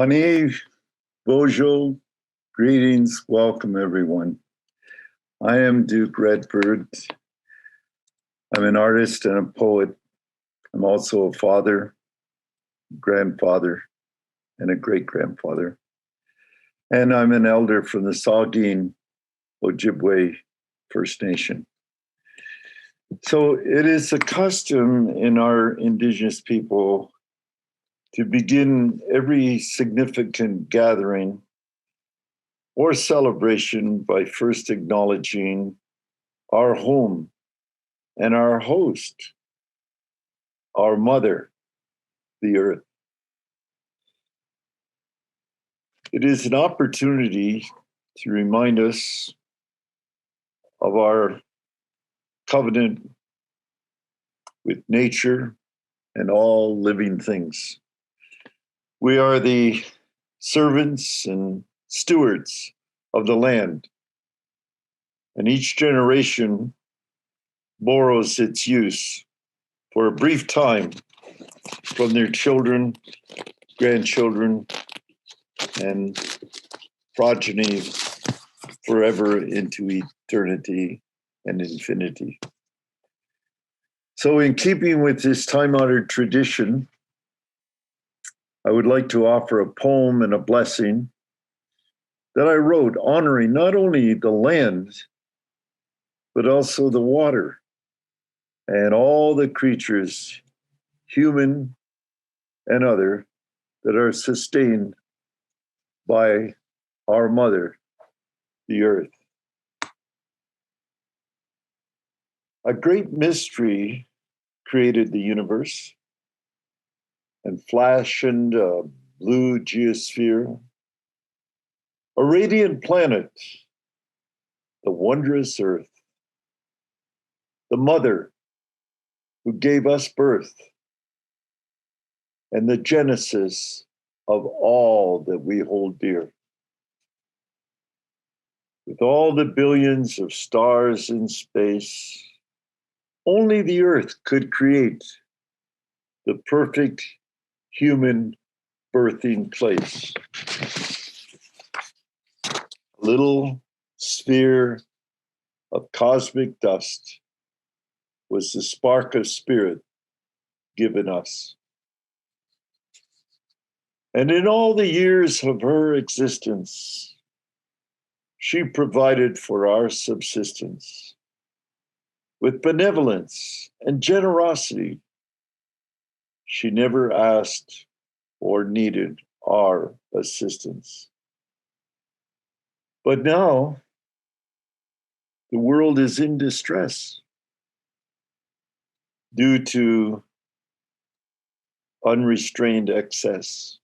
Ani, Bojo, greetings, welcome everyone. I am Duke Redford. I'm an artist and a poet. I'm also a father, grandfather, and a great-grandfather. And I'm an elder from the Saugeen Ojibwe First Nation. So it is a custom in our Indigenous people to begin every significant gathering or celebration by first acknowledging our home and our host, our mother, the earth. It is an opportunity to remind us of our covenant with nature and all living things. We are the servants and stewards of the land, and each generation borrows its use for a brief time from their children, grandchildren, and progeny forever into eternity and infinity. So, in keeping with this time-honored tradition, I would like to offer a poem and a blessing that I wrote honoring not only the land, but also the water and all the creatures, human and other, that are sustained by our mother, the earth. A great mystery created the universe and fashioned a blue geosphere, a radiant planet, the wondrous earth, the mother who gave us birth, and the genesis of all that we hold dear. With all the billions of stars in space, only the earth could create the perfect human birthing place. A little sphere of cosmic dust was the spark of spirit given us. And in all the years of her existence, she provided for our subsistence. With benevolence and generosity, she never asked or needed our assistance. But now, the world is in distress due to unrestrained excess.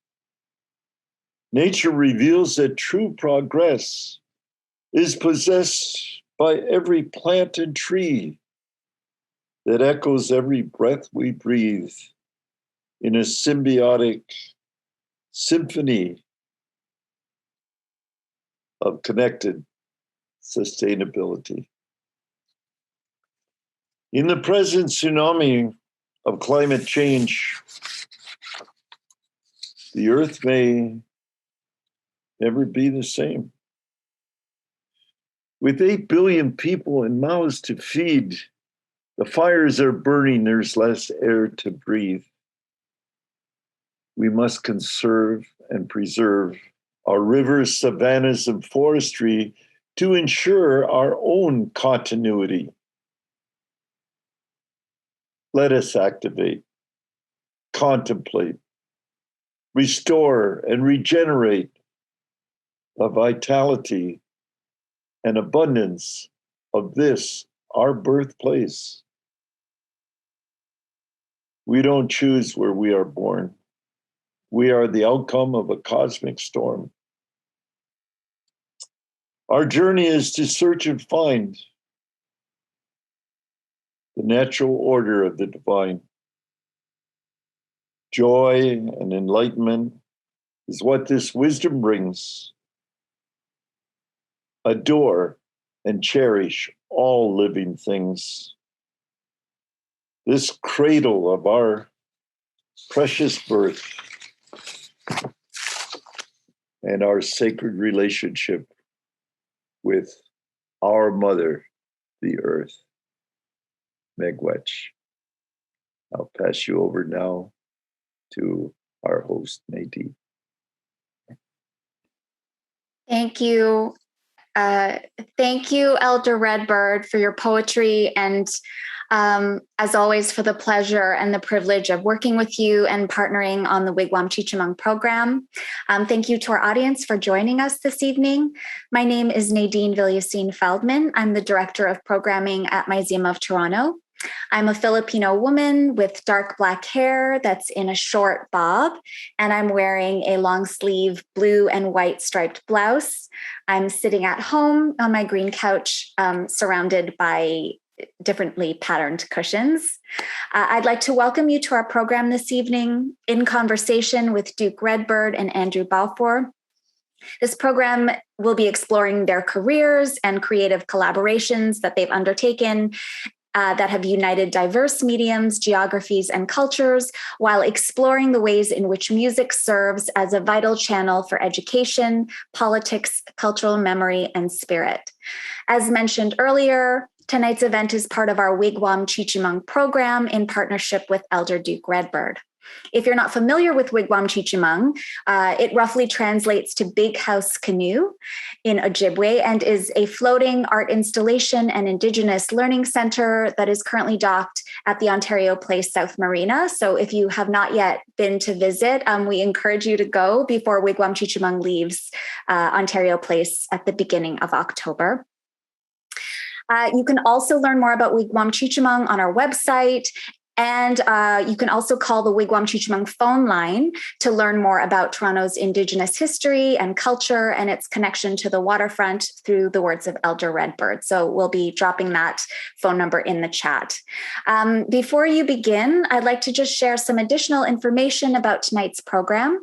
Nature reveals that true progress is possessed by every plant and tree that echoes every breath we breathe in a symbiotic symphony of connected sustainability. In the present tsunami of climate change, the earth may never be the same. With 8 billion people and mouths to feed, the fires are burning, there's less air to breathe. We must conserve and preserve our rivers, savannas, and forestry to ensure our own continuity. Let us activate, contemplate, restore, and regenerate the vitality and abundance of this, our birthplace. We don't choose where we are born. We are the outcome of a cosmic storm. Our journey is to search and find the natural order of the divine. Joy and enlightenment is what this wisdom brings. Adore and cherish all living things. This cradle of our precious birth and our sacred relationship with our mother, the earth, Miigwech. I'll pass you over now to our host, Nadine. Thank you. Thank you, Elder Redbird, for your poetry and as always, for the pleasure and the privilege of working with you and partnering on the Wigwam Cheechemong program. Thank you to our audience for joining us this evening. My name is Nadine Villasine Feldman. I'm the Director of Programming at Museum of Toronto. I'm a Filipino woman with dark black hair that's in a short bob, and I'm wearing a long sleeve blue and white striped blouse. I'm sitting at home on my green couch, surrounded by differently patterned cushions. I'd like to welcome you to our program this evening in conversation with Duke Redbird and Andrew Balfour. This program will be exploring their careers and creative collaborations that they've undertaken that have united diverse mediums, geographies, and cultures while exploring the ways in which music serves as a vital channel for education, politics, cultural memory, and spirit. As mentioned earlier, tonight's event is part of our Wigwam Cheechemong program in partnership with Elder Duke Redbird. If you're not familiar with Wigwam Cheechemong, it roughly translates to Big House Canoe in Ojibwe and is a floating art installation and Indigenous learning center that is currently docked at the Ontario Place South Marina. So if you have not yet been to visit, we encourage you to go before Wigwam Cheechemong leaves Ontario Place at the beginning of October. You can also learn more about Wigwam Cheechemong on our website, and you can also call the Wigwam Cheechemong phone line to learn more about Toronto's Indigenous history and culture and its connection to the waterfront through the words of Elder Redbird. So we'll be dropping that phone number in the chat. Before you begin, I'd like to just share some additional information about tonight's program.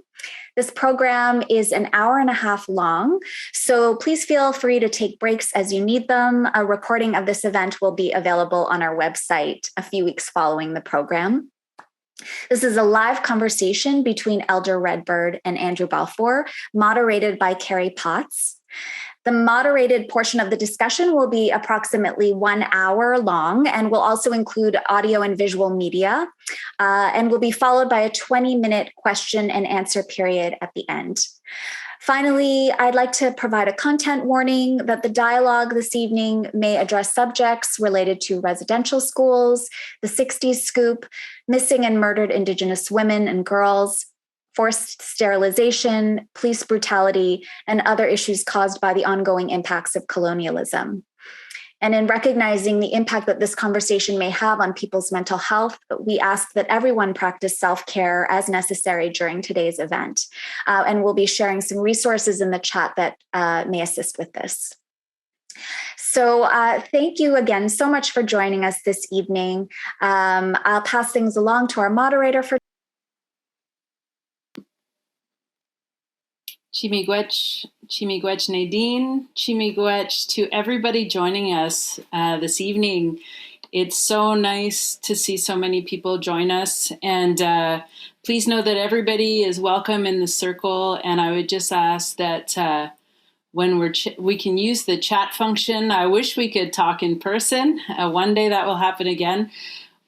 This program is an hour and a half long, so please feel free to take breaks as you need them. A recording of this event will be available on our website a few weeks following the program. This is a live conversation between Elder Redbird and Andrew Balfour, moderated by Carrie Potts. The moderated portion of the discussion will be approximately 1 hour long and will also include audio and visual media and will be followed by a 20-minute question and answer period at the end. Finally, I'd like to provide a content warning that the dialogue this evening may address subjects related to residential schools, the 60s scoop, missing and murdered Indigenous women and girls, forced sterilization, police brutality, and other issues caused by the ongoing impacts of colonialism. And in recognizing the impact that this conversation may have on people's mental health, we ask that everyone practice self-care as necessary during today's event. And we'll be sharing some resources in the chat that may assist with this. So thank you again so much for joining us this evening. I'll pass things along to our moderator for Chi-miigwech, Chi-miigwech Nadine, Chi-miigwech to everybody joining us this evening. It's so nice to see so many people join us, and please know that everybody is welcome in the circle. And I would just ask that when we can use the chat function. I wish we could talk in person. One day that will happen again.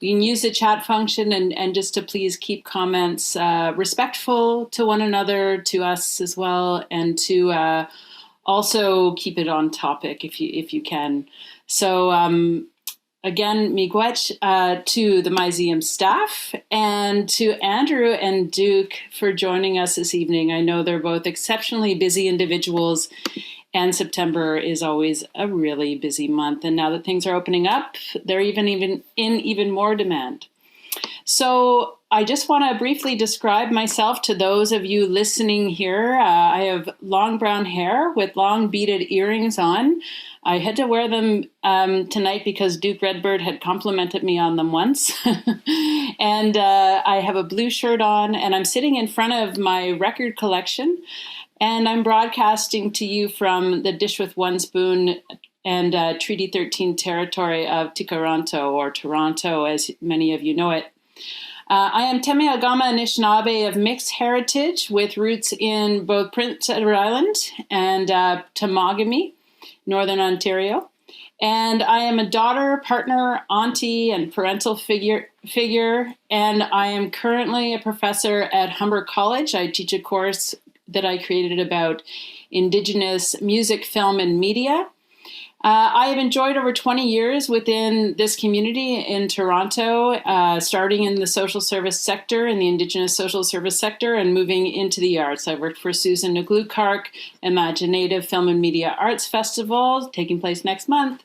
We can use the chat function and just to please keep comments respectful to one another, to us as well, and to also keep it on topic if you can. So again, miigwech to the Museum staff and to Andrew and Duke for joining us this evening. I know they're both exceptionally busy individuals, and September is always a really busy month. And now that things are opening up, they're even in even more demand. So I just want to briefly describe myself to those of you listening here. I have long brown hair with long beaded earrings on. I had to wear them tonight because Duke Redbird had complimented me on them once. And I have a blue shirt on, and I'm sitting in front of my record collection. And I'm broadcasting to you from the Dish with One Spoon and Treaty 13 territory of Tikaranto, or Toronto, as many of you know it. I am Temiagama Anishinaabe of mixed heritage with roots in both Prince Edward Island and Temagami, Northern Ontario. And I am a daughter, partner, auntie, and parental figure. And I am currently a professor at Humber College. I teach a course that I created about Indigenous music, film, and media. I have enjoyed over 20 years within this community in Toronto, starting in the social service sector, in the Indigenous social service sector, and moving into the arts. I worked for Susan Naglukark, Imaginative Film and Media Arts Festival, taking place next month,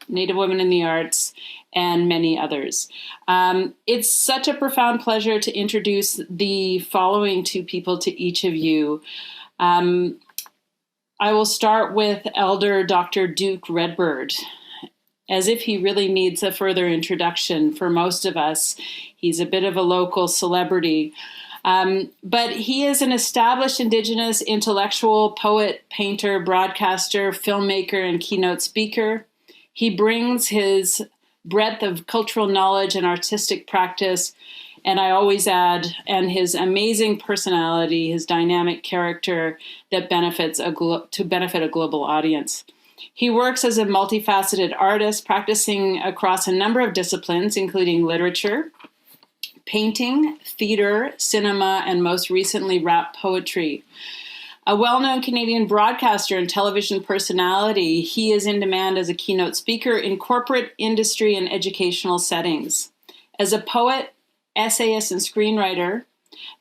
Native Women in the Arts, and many others. It's such a profound pleasure to introduce the following two people to each of you. I will start with Elder Dr. Duke Redbird. As if he really needs a further introduction for most of us, he's a bit of a local celebrity. But he is an established Indigenous intellectual, poet, painter, broadcaster, filmmaker, and keynote speaker. He brings his breadth of cultural knowledge and artistic practice, and I always add, and his amazing personality, his dynamic character that benefit a global audience. He works as a multifaceted artist, practicing across a number of disciplines, including literature, painting, theater, cinema, and most recently, rap poetry. A well-known Canadian broadcaster and television personality, he is in demand as a keynote speaker in corporate, industry, and educational settings. As a poet, essayist, and screenwriter,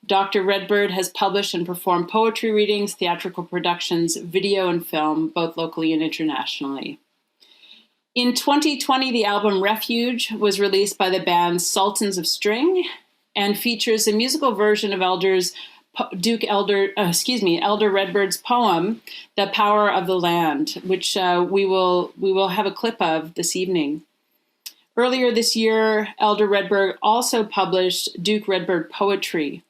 Dr. Redbird has published and performed poetry readings, theatrical productions, video, and film, both locally and internationally. In 2020, the album Refuge was released by the band Sultans of String and features a musical version of Elder Redbird's poem, The Power of the Land, which we will have a clip of this evening. Earlier this year, Elder Redbird also published Duke Redbird Poetry.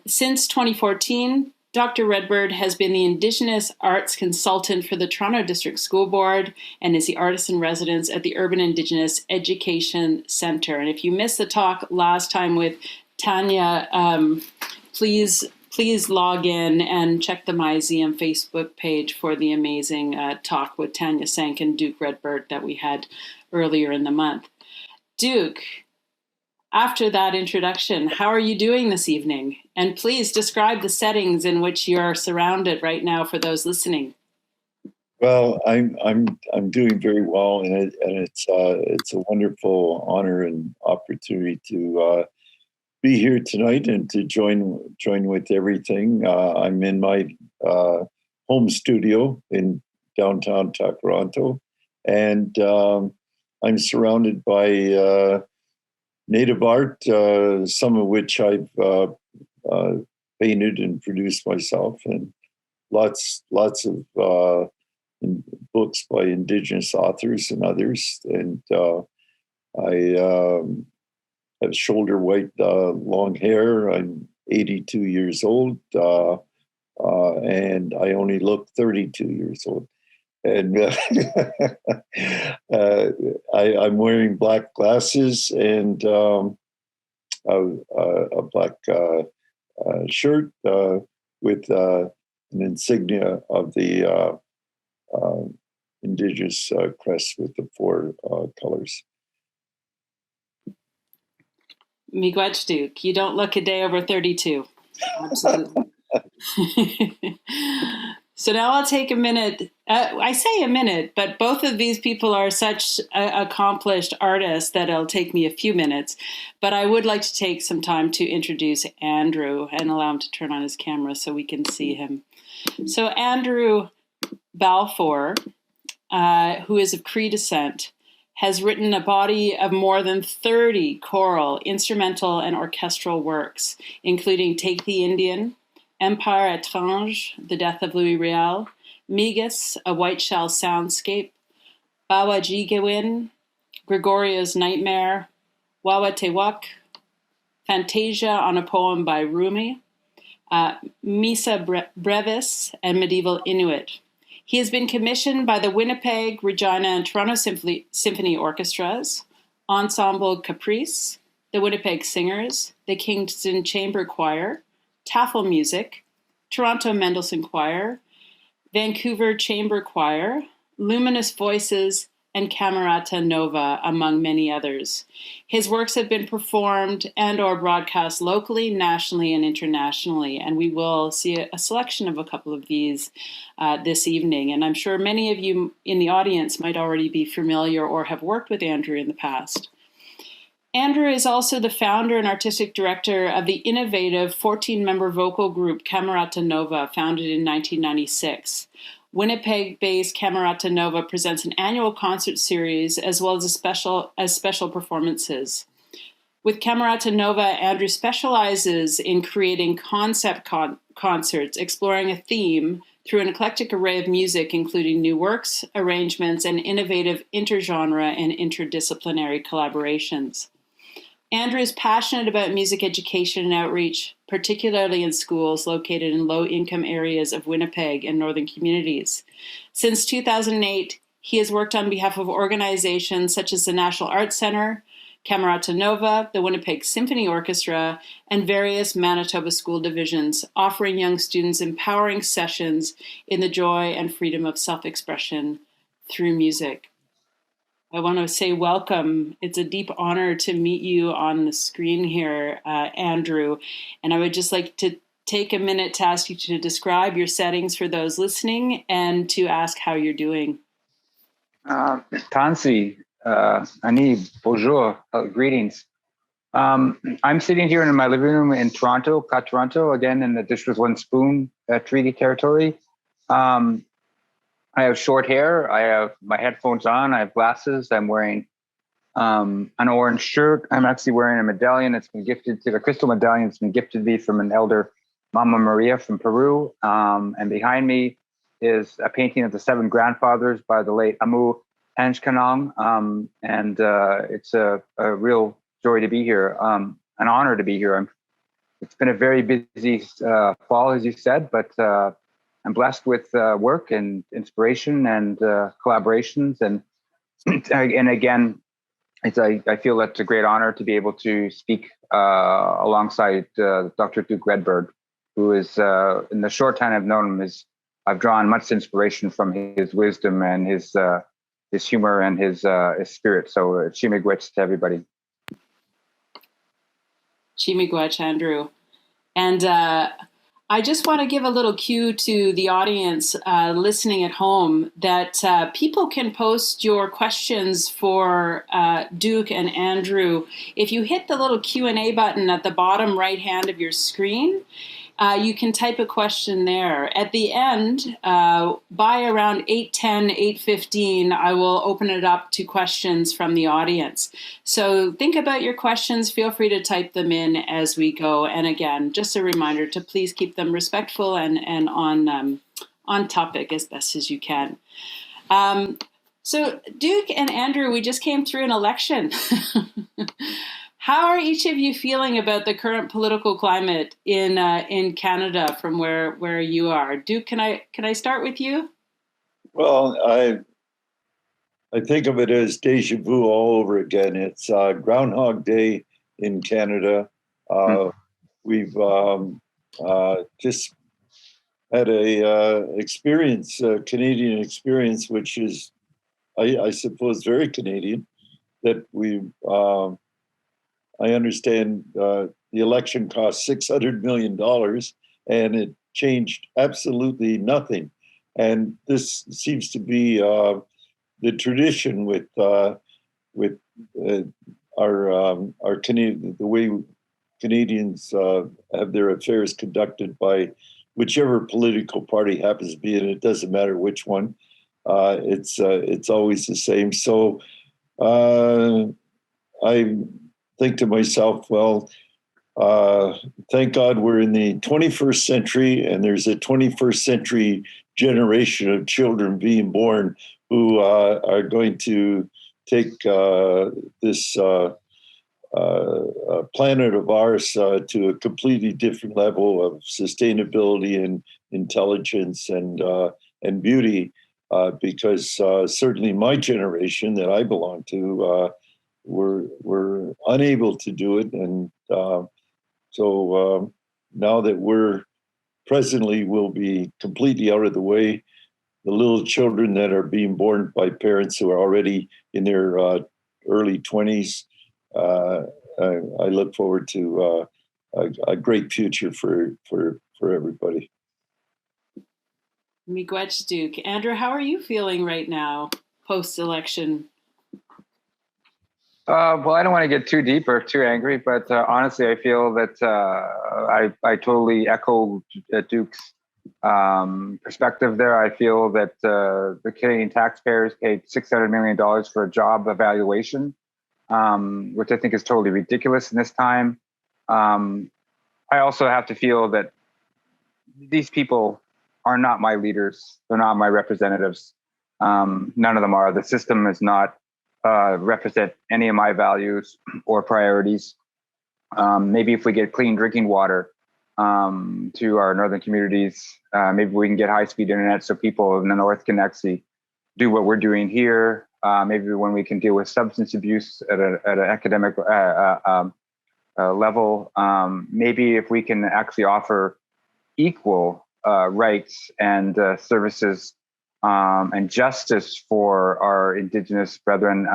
Since 2014, Dr. Redbird has been the Indigenous Arts Consultant for the Toronto District School Board and is the Artist in Residence at the Urban Indigenous Education Centre. And if you missed the talk last time with Tanya, please log in and check the MyZM Facebook page for the amazing talk with Tanya Sank and Duke Redbird that we had earlier in the month. Duke, after that introduction, how are you doing this evening? And please describe the settings in which you're surrounded right now for those listening. Well, I'm doing very well, and it's a wonderful honor and opportunity to be here tonight and to join with everything. I'm in my home studio in downtown Toronto, and I'm surrounded by native art, some of which I've painted and produced myself, and lots of books by Indigenous authors and others. And I have shoulder white, long hair. I'm 82 years old, and I only look 32 years old. And I'm wearing black glasses and a black shirt with an insignia of the Indigenous crest with the four colors. Miigwech Duke, you don't look a day over 32. Absolutely. So now I'll take a minute. I say a minute, but both of these people are such accomplished artists that it'll take me a few minutes. But I would like to take some time to introduce Andrew and allow him to turn on his camera so we can see him. So Andrew Balfour, who is of Cree descent, has written a body of more than 30 choral, instrumental, and orchestral works, including Take the Indian, Empire Étrange, The Death of Louis Riel, Migas, A White Shell Soundscape, Bawajigewin, Gregorio's Nightmare, Wawatewak, Fantasia on a Poem by Rumi, Misa Brevis, and Medieval Inuit. He has been commissioned by the Winnipeg, Regina, and Toronto Symphony Orchestras, Ensemble Caprice, the Winnipeg Singers, the Kingston Chamber Choir, Taffel Music, Toronto Mendelssohn Choir, Vancouver Chamber Choir, Luminous Voices, and Camerata Nova, among many others. His works have been performed and or broadcast locally, nationally, and internationally, and we will see a selection of a couple of these this evening. And I'm sure many of you in the audience might already be familiar or have worked with Andrew in the past. Andrew is also the founder and artistic director of the innovative 14-member vocal group Camerata Nova, founded in 1996. Winnipeg-based Camerata Nova presents an annual concert series as well as special performances. With Camerata Nova, Andrew specializes in creating concept concerts, exploring a theme through an eclectic array of music, including new works, arrangements, and innovative intergenre and interdisciplinary collaborations. Andrew is passionate about music education and outreach, particularly in schools located in low-income areas of Winnipeg and northern communities. Since 2008, he has worked on behalf of organizations such as the National Arts Centre, Camerata Nova, the Winnipeg Symphony Orchestra, and various Manitoba school divisions, offering young students empowering sessions in the joy and freedom of self-expression through music. I want to say welcome. It's a deep honor to meet you on the screen here, Andrew. And I would just like to take a minute to ask you to describe your settings for those listening and to ask how you're doing. Tansy, Ani, bonjour, greetings. I'm sitting here in my living room in Toronto, Toronto, again in the Dish with One Spoon treaty territory. I have short hair. I have my headphones on. I have glasses. I'm wearing an orange shirt. I'm actually wearing a medallion that's been gifted to a crystal medallion that's been gifted to me from an elder, Mama Maria from Peru. And behind me is a painting of the Seven Grandfathers by the late Amu Anjkanong. And it's a real joy to be here, an honor to be here. It's been a very busy fall, as you said, but I'm blessed with work and inspiration and collaborations. And again, I feel that's a great honor to be able to speak alongside Dr. Duke Redbird, who is, in the short time I've known him, I've drawn much inspiration from his wisdom and his humor and his spirit. So Chimigwech to everybody. Chimigwech, Andrew. And I just want to give a little cue to the audience listening at home that people can post your questions for Duke and Andrew. If you hit the little Q&A button at the bottom right hand of your screen, you can type a question there. At the end, by around 8:10, 8:15, I will open it up to questions from the audience. So think about your questions. Feel free to type them in as we go. And again, just a reminder to please keep them respectful and on topic as best as you can. So Duke and Andrew, we just came through an election. How are each of you feeling about the current political climate in Canada from where you are? Duke, can I start with you? Well, I think of it as deja vu all over again. It's Groundhog Day in Canada. We've just had a Canadian experience, which is, I suppose, very Canadian. That I understand the election cost $600 million and it changed absolutely nothing. And this seems to be the tradition with our Canadian, the way Canadians have their affairs conducted by whichever political party happens to be in. It doesn't matter which one. It's always the same. So I think to myself, well, thank God we're in the 21st century and there's a 21st century generation of children being born who are going to take this planet of ours to a completely different level of sustainability and intelligence and beauty, because certainly my generation that I belong to we're unable to do it, and so now that we're presently will be completely out of the way, the little children that are being born by parents who are already in their early 20s, I look forward to a great future for everybody. Miigwech Duke. Andrew, how are you feeling right now, post-election? Well, I don't want to get too deep or too angry, but honestly, I feel that I totally echo Duke's perspective there. I feel that the Canadian taxpayers paid $600 million for a job evaluation, which I think is totally ridiculous in this time. I also have to feel that these people are not my leaders. They're not my representatives. None of them are. The system does not represent any of my values or priorities. Maybe if we get clean drinking water to our northern communities, maybe we can get high-speed internet so people in the north can actually do what we're doing here. Maybe when we can deal with substance abuse at an academic level, maybe if we can actually offer equal rights and services and justice for our Indigenous brethren,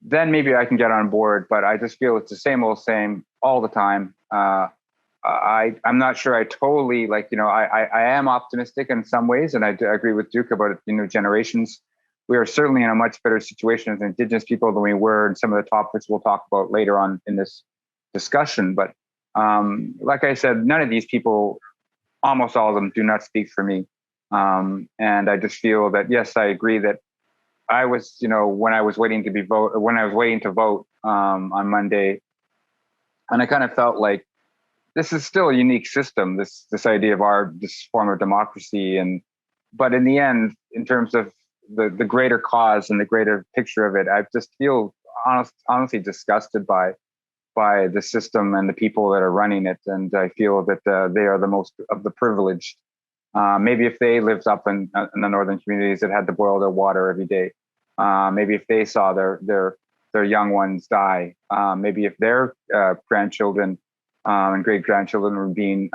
then maybe I can get on board. But I just feel it's the same old same all the time. I'm not sure I totally I am optimistic in some ways, and I agree with Duke about generations. We are certainly in a much better situation as Indigenous people than we were in some of the topics we'll talk about later on in this discussion. But like I said, none of these people, almost all of them, do not speak for me. And I just feel that, yes, I agree that I was, when I was waiting to vote on Monday, and I kind of felt like this is still a unique system, this idea of this form of democracy. But in the end, in terms of the greater cause and the greater picture of it, I just feel honestly disgusted by the system and the people that are running it. And I feel that they are the most of the privileged. Maybe if they lived up in the northern communities that had to boil their water every day, maybe if they saw their young ones die, maybe if their grandchildren and great grandchildren were being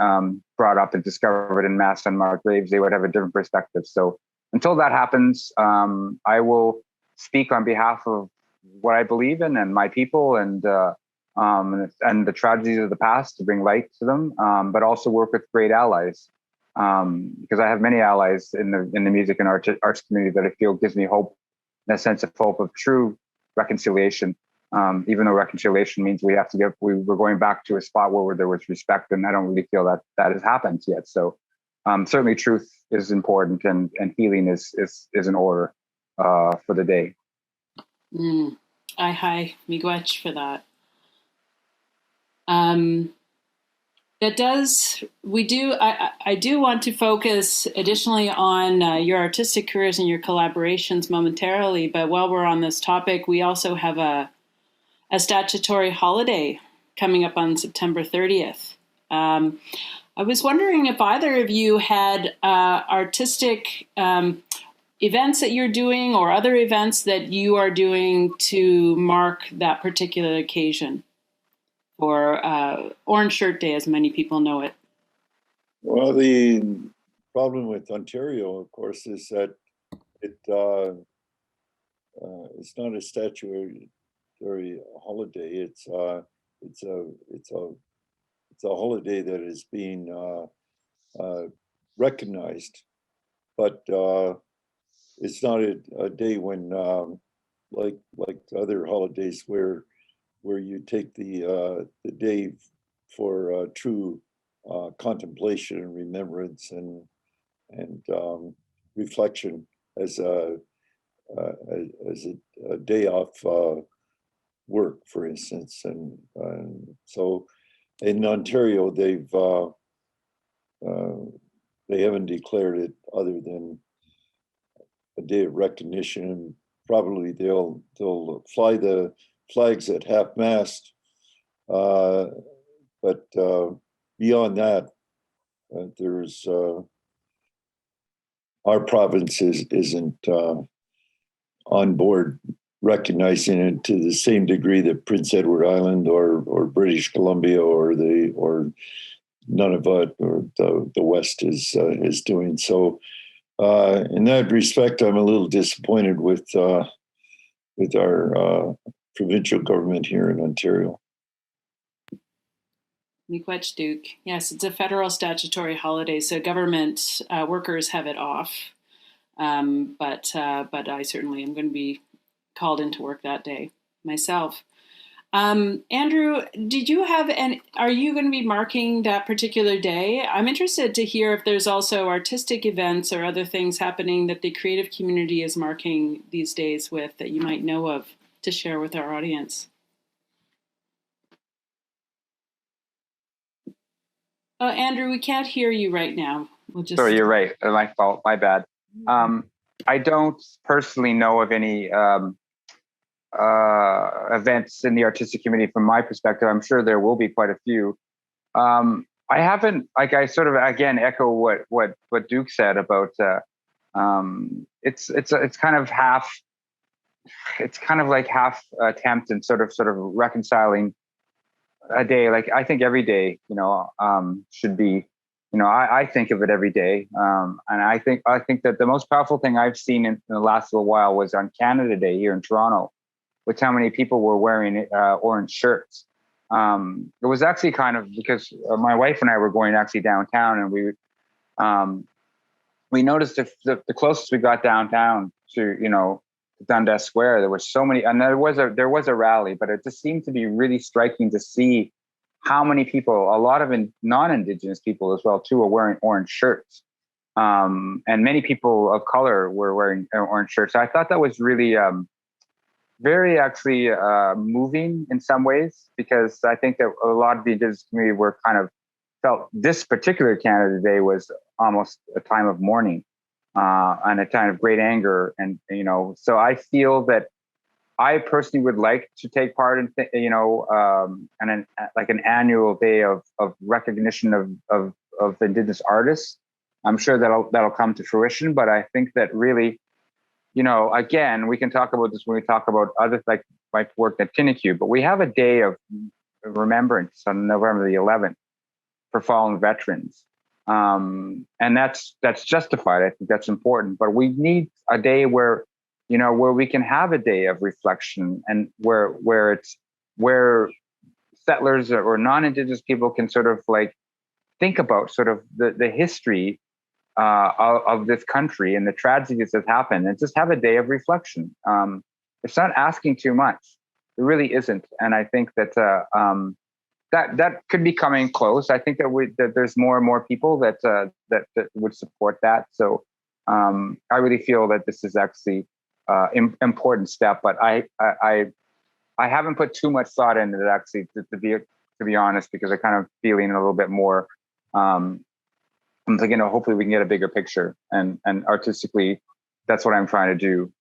brought up and discovered in mass unmarked graves, they would have a different perspective. So until that happens, I will speak on behalf of what I believe in and my people, and the tragedies of the past to bring light to them, but also work with great allies. Because I have many allies in the music and arts community that I feel gives me hope, and a sense of hope of true reconciliation. Even though reconciliation means we're going back to a spot where there was respect, and I don't really feel that has happened yet. So certainly truth is important, and healing is in order for the day. Hi, miigwech for that. I do want to focus additionally on your artistic careers and your collaborations momentarily, but while we're on this topic, we also have a statutory holiday coming up on September 30th. I was wondering if either of you had artistic events that you're doing or other events that you are doing to mark that particular occasion, or Orange Shirt Day, as many people know it. Well, the problem with Ontario, of course, is that it's not a statutory holiday. It's a holiday that is being recognized, but it's not a day when like other holidays where you take the day for true contemplation and remembrance and reflection as a day off work, for instance. And so in Ontario, they haven't declared it other than a day of recognition. Probably they'll fly the flags at half mast, but beyond that, there's our province isn't on board recognizing it to the same degree that Prince Edward Island or British Columbia or Nunavut or the West is doing. So in that respect, I'm a little disappointed with our provincial government here in Ontario. Miigwech Duke. Yes, it's a federal statutory holiday, so government workers have it off. But I certainly am going to be called into work that day myself. Andrew, are you going to be marking that particular day? I'm interested to hear if there's also artistic events or other things happening that the creative community is marking these days with that you might know of to share with our audience. Oh, Andrew, we can't hear you right now. Sorry, you're right. My fault. My bad. I don't personally know of any events in the artistic community from my perspective. I'm sure there will be quite a few. I haven't, I sort of again echo what Duke said about it's kind of half. It's kind of like half attempt and sort of reconciling a day. Like I think every day, should be. I think of it every day, and I think that the most powerful thing I've seen in the last little while was on Canada Day here in Toronto, with how many people were wearing orange shirts. It was actually kind of because my wife and I were going actually downtown, and we noticed the closest we got downtown to Dundas Square, there were so many, and there was a rally, but it just seemed to be really striking to see how many people, a lot of non-Indigenous people as well too, are wearing orange shirts. And many people of color were wearing orange shirts. So I thought that was really very actually moving in some ways, because I think that a lot of the Indigenous community were kind of felt this particular Canada Day was almost a time of mourning and a time of great anger. And, so I feel that I personally would like to take part in, like an annual day of recognition of Indigenous artists. I'm sure that'll come to fruition, but I think that really, again, we can talk about this when we talk about other like my work at Tinniq, but we have a day of remembrance on November the 11th for fallen veterans, and that's justified. I think that's important, but we need a day where we can have a day of reflection, and where settlers or non-Indigenous people can sort of like think about sort of the history of this country and the tragedies that happened, and just have a day of reflection. It's not asking too much. It really isn't. And I think that that could be coming close. I think that there's more and more people that would support that. So I really feel that this is actually important step, but I haven't put too much thought into it actually, to be honest, because I kind of feeling a little bit more. I'm thinking, hopefully we can get a bigger picture, and artistically, that's what I'm trying to do,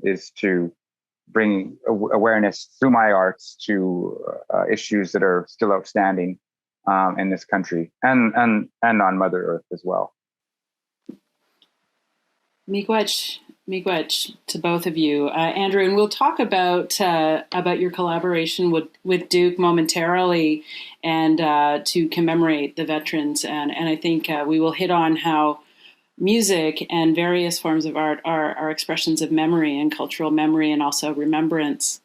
is to bring awareness through my arts to issues that are still outstanding in this country and on Mother Earth as well. Miigwech to both of you, Andrew, and we'll talk about your collaboration with Duke momentarily, and to commemorate the veterans, and I think we will hit on how music and various forms of art are expressions of memory and cultural memory, and also remembrance.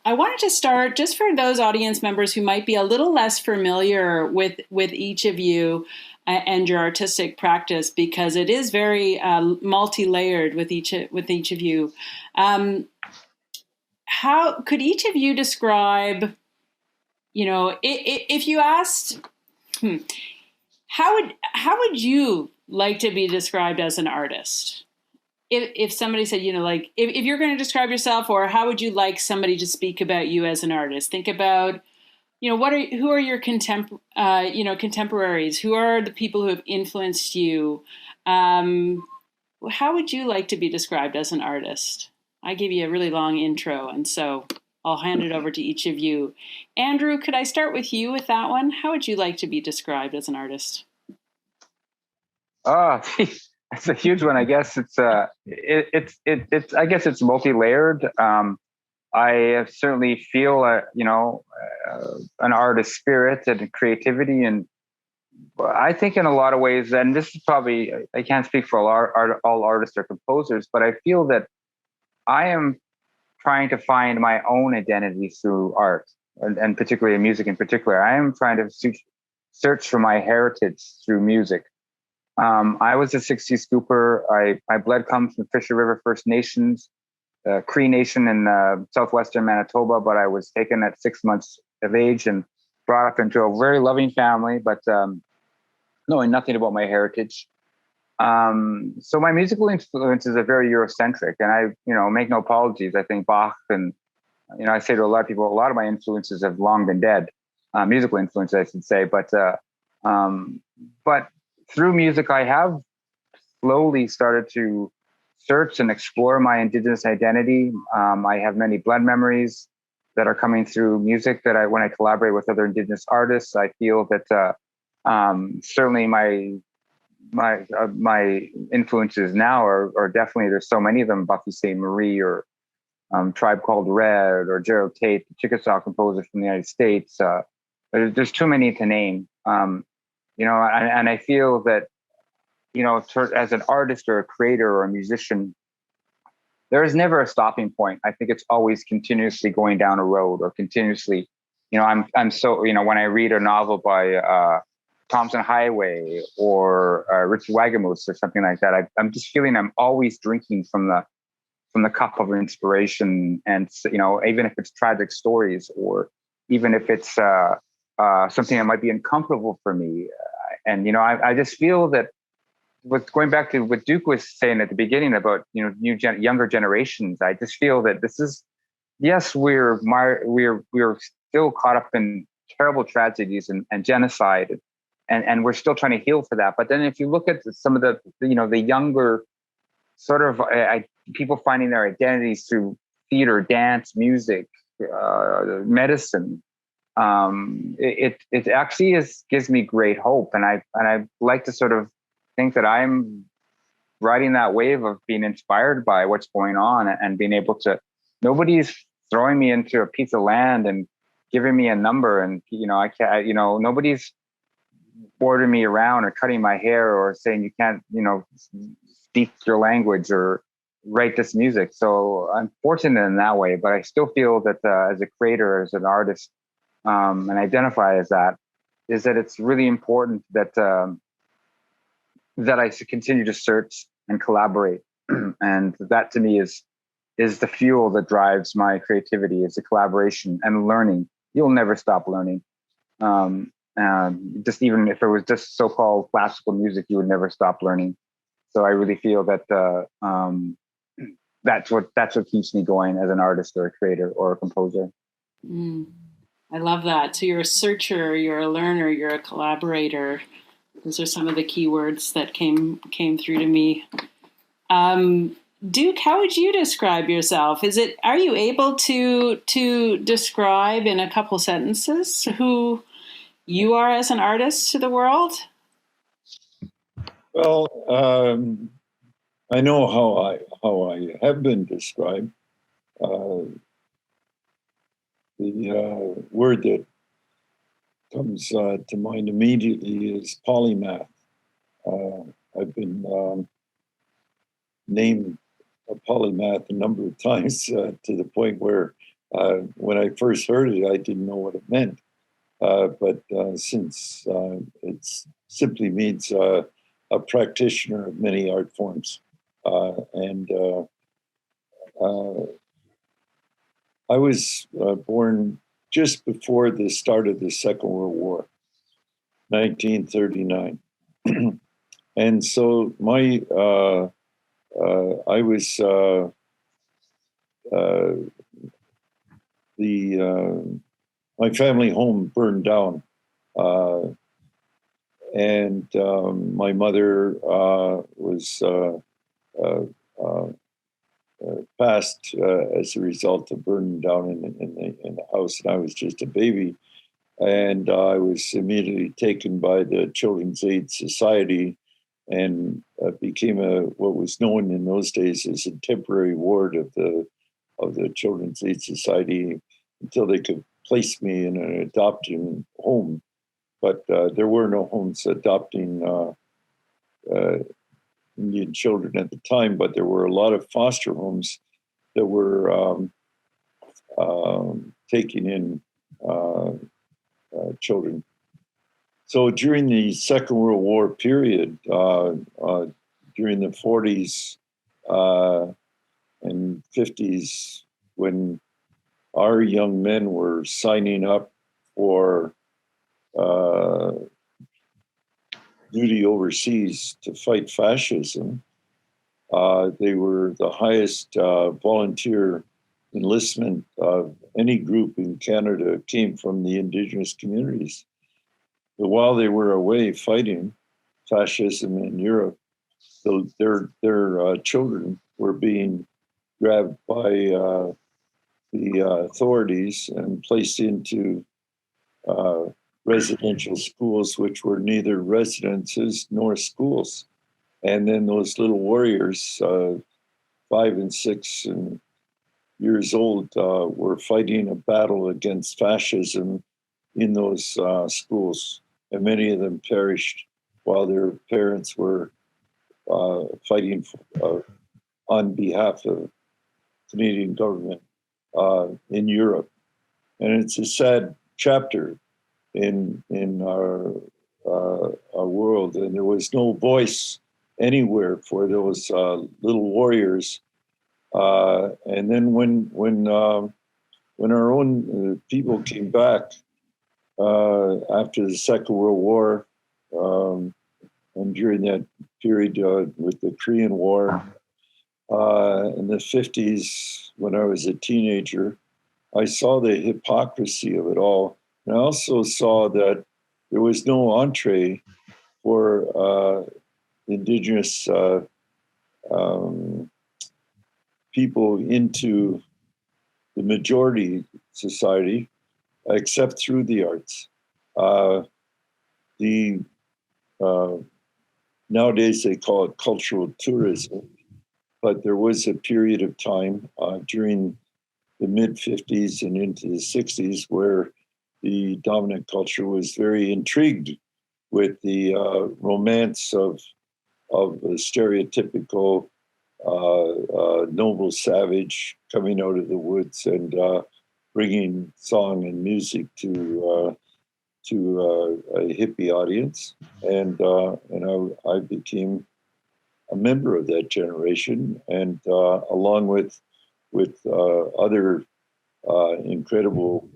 I wanted to start, just for those audience members who might be a little less familiar with each of you and your artistic practice, because it is very multi-layered with each of you. How could each of you describe, if you asked, how would you like to be described as an artist? If somebody said, if you're going to describe yourself, or how would you like somebody to speak about you as an artist? Think about, who are your contemporaries? Who are the people who have influenced you? How would you like to be described as an artist? I gave you a really long intro, and so I'll hand it over to each of you. Andrew, could I start with you with that one? How would you like to be described as an artist? It's a huge one. I guess it's I guess it's multi-layered. I certainly feel an artist spirit and creativity, and I think in a lot of ways, and this is probably, I can't speak for all artists or composers, but I feel that I am trying to find my own identity through art, and particularly in music in particular. I am trying to search for my heritage through music. I was a 60s scooper. My blood comes from Fisher River First Nations, Cree Nation in southwestern Manitoba, but I was taken at 6 months of age and brought up into a very loving family, but knowing nothing about my heritage. So my musical influences are very Eurocentric, and I, make no apologies. I think Bach and, I say to a lot of people, a lot of my influences have long been dead, musical influences, I should say. But through music, I have slowly started to search and explore my Indigenous identity. I have many blood memories that are coming through music that when I collaborate with other Indigenous artists, I feel that certainly my influences now are definitely, there's so many of them, Buffy St. Marie or Tribe Called Red or Gerald Tate, the Chickasaw composer from the United States. There's too many to name. And I feel that, as an artist or a creator or a musician, there is never a stopping point. I think it's always continuously going down a road or continuously, I'm so, when I read a novel by Thompson Highway or Richard Wagamose or something like that, I'm just feeling I'm always drinking from the cup of inspiration. And, even if it's tragic stories or even if it's something that might be uncomfortable for me. I just feel that with going back to what Duke was saying at the beginning about, younger generations, I just feel that this is, yes, we're still caught up in terrible tragedies and genocide, and we're still trying to heal for that. But then if you look at some of the younger sort of people finding their identities through theater, dance, music, medicine, it actually gives me great hope. And I like to sort of think that I'm riding that wave of being inspired by what's going on and being able to, nobody's throwing me into a piece of land and giving me a number. And, I can't, nobody's ordering me around or cutting my hair or saying you can't, speak your language or write this music. So I'm fortunate in that way, but I still feel that as a creator, as an artist, and identify as that, is that it's really important that that I should continue to search and collaborate. And that to me is the fuel that drives my creativity, is the collaboration and learning. You'll never stop learning. Just even if it was just so-called classical music, you would never stop learning. So I really feel that that's what keeps me going as an artist or a creator or a composer. I love that. So you're a searcher, you're a learner, you're a collaborator. Those are some of the key words that came through to me. Duke, how would you describe yourself? Are you able to describe in a couple sentences who you are as an artist to the world? Well, I know how I have been described. The word that comes to mind immediately is polymath. I've been named a polymath a number of times to the point where when I first heard it, I didn't know what it meant. But since it simply means a practitioner of many art forms. I was born just before the start of the Second World War, 1939. And so my family home burned down, and my mother was passed as a result of burning down in the house, and I was just a baby. And I was immediately taken by the Children's Aid Society and became what was known in those days as a temporary ward of the Children's Aid Society until they could place me in an adopting home. But there were no homes adopting Indian children at the time, but there were a lot of foster homes that were taking in children. So during the Second World War period, during the 40s and 50s, when our young men were signing up for duty overseas to fight fascism, they were the highest volunteer enlistment of any group in Canada came from the Indigenous communities. But while they were away fighting fascism in Europe, their children were being grabbed by the authorities and placed into residential schools, which were neither residences nor schools. And then those little warriors, 5 and 6 years old, were fighting a battle against fascism in those schools. And many of them perished while their parents were fighting on behalf of Canadian government in Europe. And it's a sad chapter in our world, and there was no voice anywhere for those little warriors. And then when our own people came back after the Second World War, and during that period with the Korean War, in the 50s, when I was a teenager, I saw the hypocrisy of it all. And I also saw that there was no entree for Indigenous people into the majority society, except through the arts. Nowadays they call it cultural tourism, but there was a period of time during the mid-50s and into the 60s where the dominant culture was very intrigued with the romance of the stereotypical noble savage coming out of the woods and bringing song and music to a hippie audience, and I became a member of that generation, and along with other incredible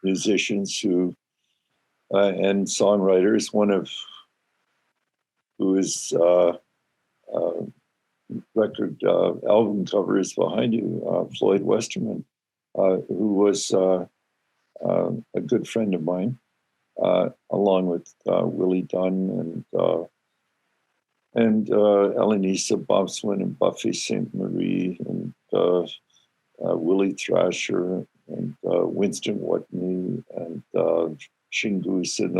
musicians who and songwriters. One of who is record album cover is behind you, Floyd Westerman, who was a good friend of mine, along with Willie Dunn and Elenisa Bobswin and Buffy St. Marie and Willie Thrasher and Winston Watney and Shingoose, and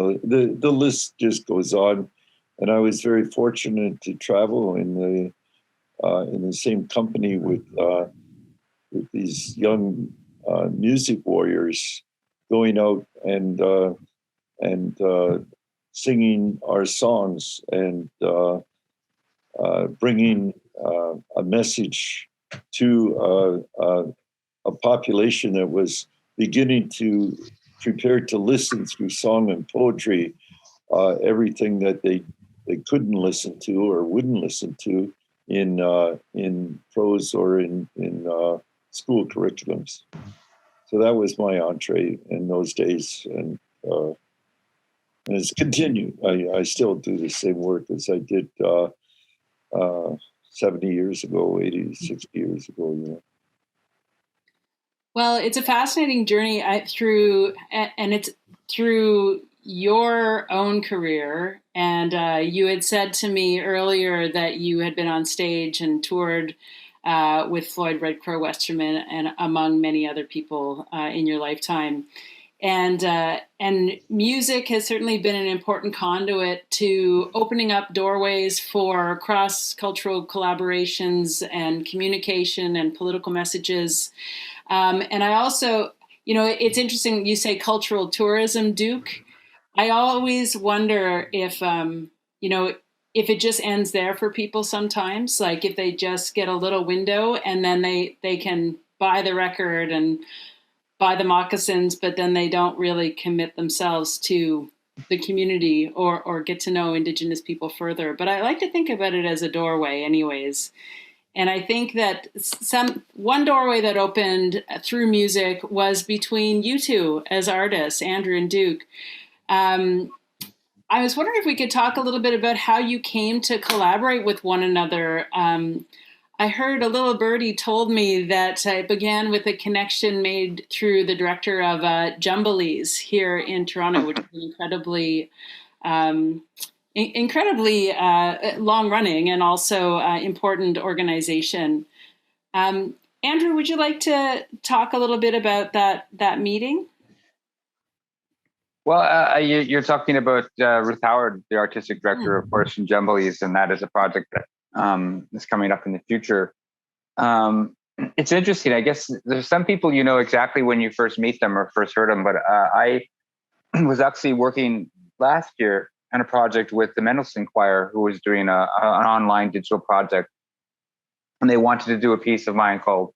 the list just goes on. And I was very fortunate to travel in the same company with these young music warriors, going out and singing our songs and bringing a message to a population that was beginning to prepare to listen through song and poetry, everything that they couldn't listen to or wouldn't listen to in prose or in school curriculums. So that was my entree in those days, and it's continued. I still do the same work as I did 70 years ago, 80, 60 years ago. You know. Well, it's a fascinating journey through your own career. And you had said to me earlier that you had been on stage and toured with Floyd Red Crow Westerman and among many other people in your lifetime. And music has certainly been an important conduit to opening up doorways for cross-cultural collaborations and communication and political messages. And I also, it's interesting you say cultural tourism, Duke. I always wonder if it just ends there for people sometimes, like if they just get a little window and then they can buy the record and buy the moccasins, but then they don't really commit themselves to the community or get to know Indigenous people further. But I like to think about it as a doorway anyways. And I think that one doorway that opened through music was between you two as artists, Andrew and Duke. I was wondering if we could talk a little bit about how you came to collaborate with one another. I heard a little birdie told me that it began with a connection made through the director of Jumblies here in Toronto, which is incredibly long running and also important organization. Andrew, would you like to talk a little bit about that meeting? Well, you're talking about Ruth Howard, the artistic director, of course, from Jumblies, and that is a project that is coming up in the future. It's interesting. I guess there's some people you know exactly when you first meet them or first heard them, but I was actually working last year on a project with the Mendelssohn Choir, who was doing an online digital project, and they wanted to do a piece of mine called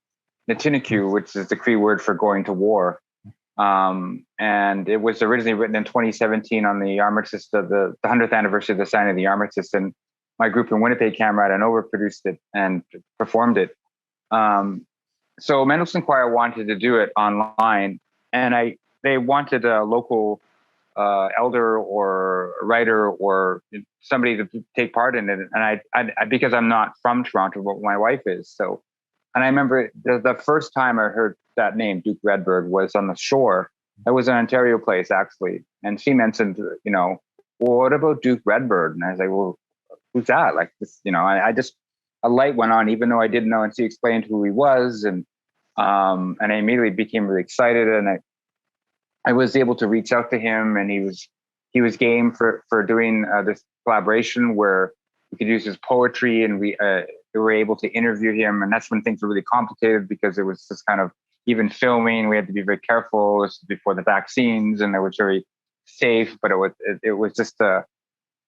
Natinikyu, which is the Cree word for going to war. And it was originally written in 2017 on the armistice of the 100th anniversary of the signing of the armistice, and my group in Winnipeg, Camerad and Nova, produced it and performed it. So Mendelssohn Choir wanted to do it online, and they wanted a local elder or writer or somebody to take part in it. And I because I'm not from Toronto, but my wife is. So, and I remember the first time I heard that name, Duke Redbird, was on the shore. It was an Ontario place, actually. And she mentioned, well, what about Duke Redbird? And I was like, well, who's that? Like this, I just, a light went on, even though I didn't know. And she explained who he was. And I immediately became really excited. And I was able to reach out to him, and he was game for doing this collaboration where we could use his poetry, and we were able to interview him. And that's when things were really complicated, because it was just kind of, even filming, we had to be very careful. This was before the vaccines, and it was very safe, but it was just it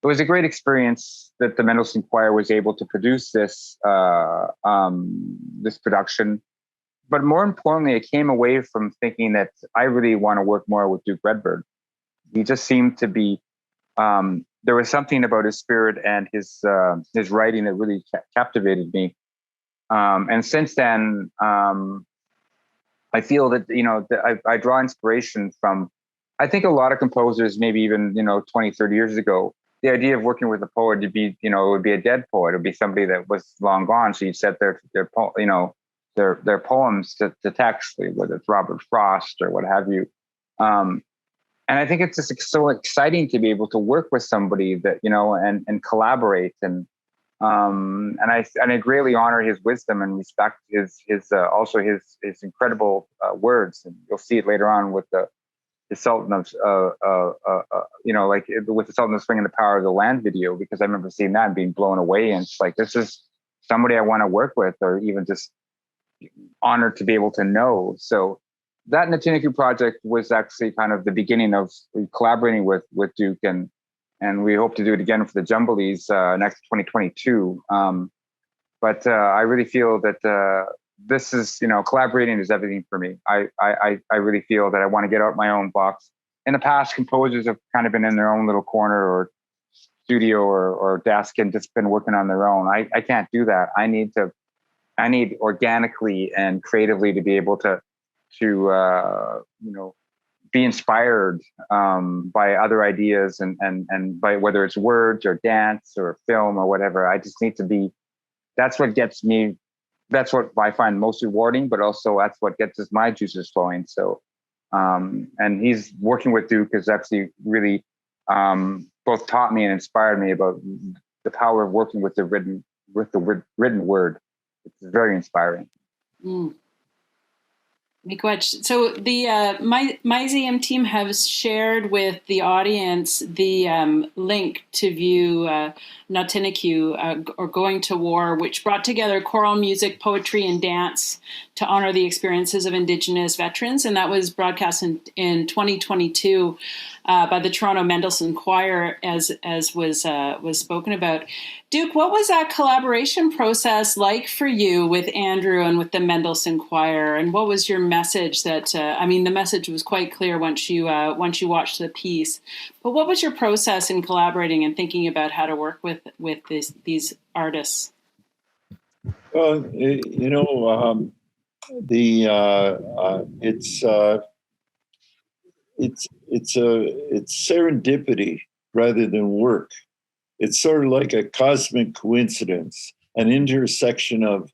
was a great experience that the Mendelssohn Choir was able to produce this this production. But more importantly, I came away from thinking that I really want to work more with Duke Redbird. He just seemed to be, there was something about his spirit and his writing that really captivated me. And since then, I feel that, I draw inspiration from, I think a lot of composers, maybe even, 20, 30 years ago, the idea of working with a poet to be, it would be a dead poet. It would be somebody that was long gone. So you set their poems to text, whether it's Robert Frost or what have you. And I think it's just so exciting to be able to work with somebody that, and collaborate. And I greatly honor his wisdom and respect his incredible words. And you'll see it later on with the Sultan of with the Sultan of Swing and the Power of the Land video, because I remember seeing that and being blown away. And it's like, this is somebody I want to work with, or even just honored to be able to know. So that Natinikyu project was actually kind of the beginning of collaborating with Duke, and we hope to do it again for the Jumblies next 2022. But I really feel that this is, collaborating is everything for me. I really feel that I want to get out my own box. In the past, composers have kind of been in their own little corner or studio or desk and just been working on their own. I can't do that. I need organically and creatively to be able to be inspired by other ideas and by whether it's words or dance or film or whatever. I just need to be, that's what gets me, that's what I find most rewarding, but also that's what gets my juices flowing. So, and he's working with Duke has actually really both taught me and inspired me about the power of working with the written word. It's very inspiring. Miigwech. So the Myzium team has shared with the audience the link to view Ngātineku, or Going to War, which brought together choral music, poetry, and dance to honor the experiences of Indigenous veterans. And that was broadcast in 2022 by the Toronto Mendelssohn Choir, as was spoken about. Duke, what was that collaboration process like for you with Andrew and with the Mendelssohn Choir? And what was your message? The message was quite clear once you watched the piece. But what was your process in collaborating and thinking about how to work with these artists? Well, it's serendipity rather than work. It's sort of like a cosmic coincidence, an intersection of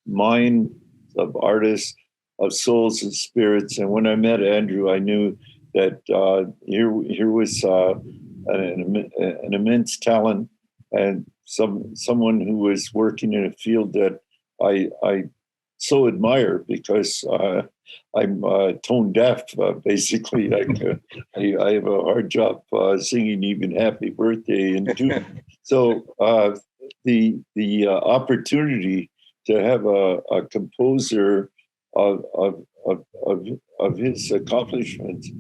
mind, of artists, of souls and spirits. And when I met Andrew, I knew that here was an immense talent and someone who was working in a field that I so admire, because I'm tone deaf, basically. I have a hard job singing even Happy Birthday in tune. So the opportunity to have a composer of his accomplishments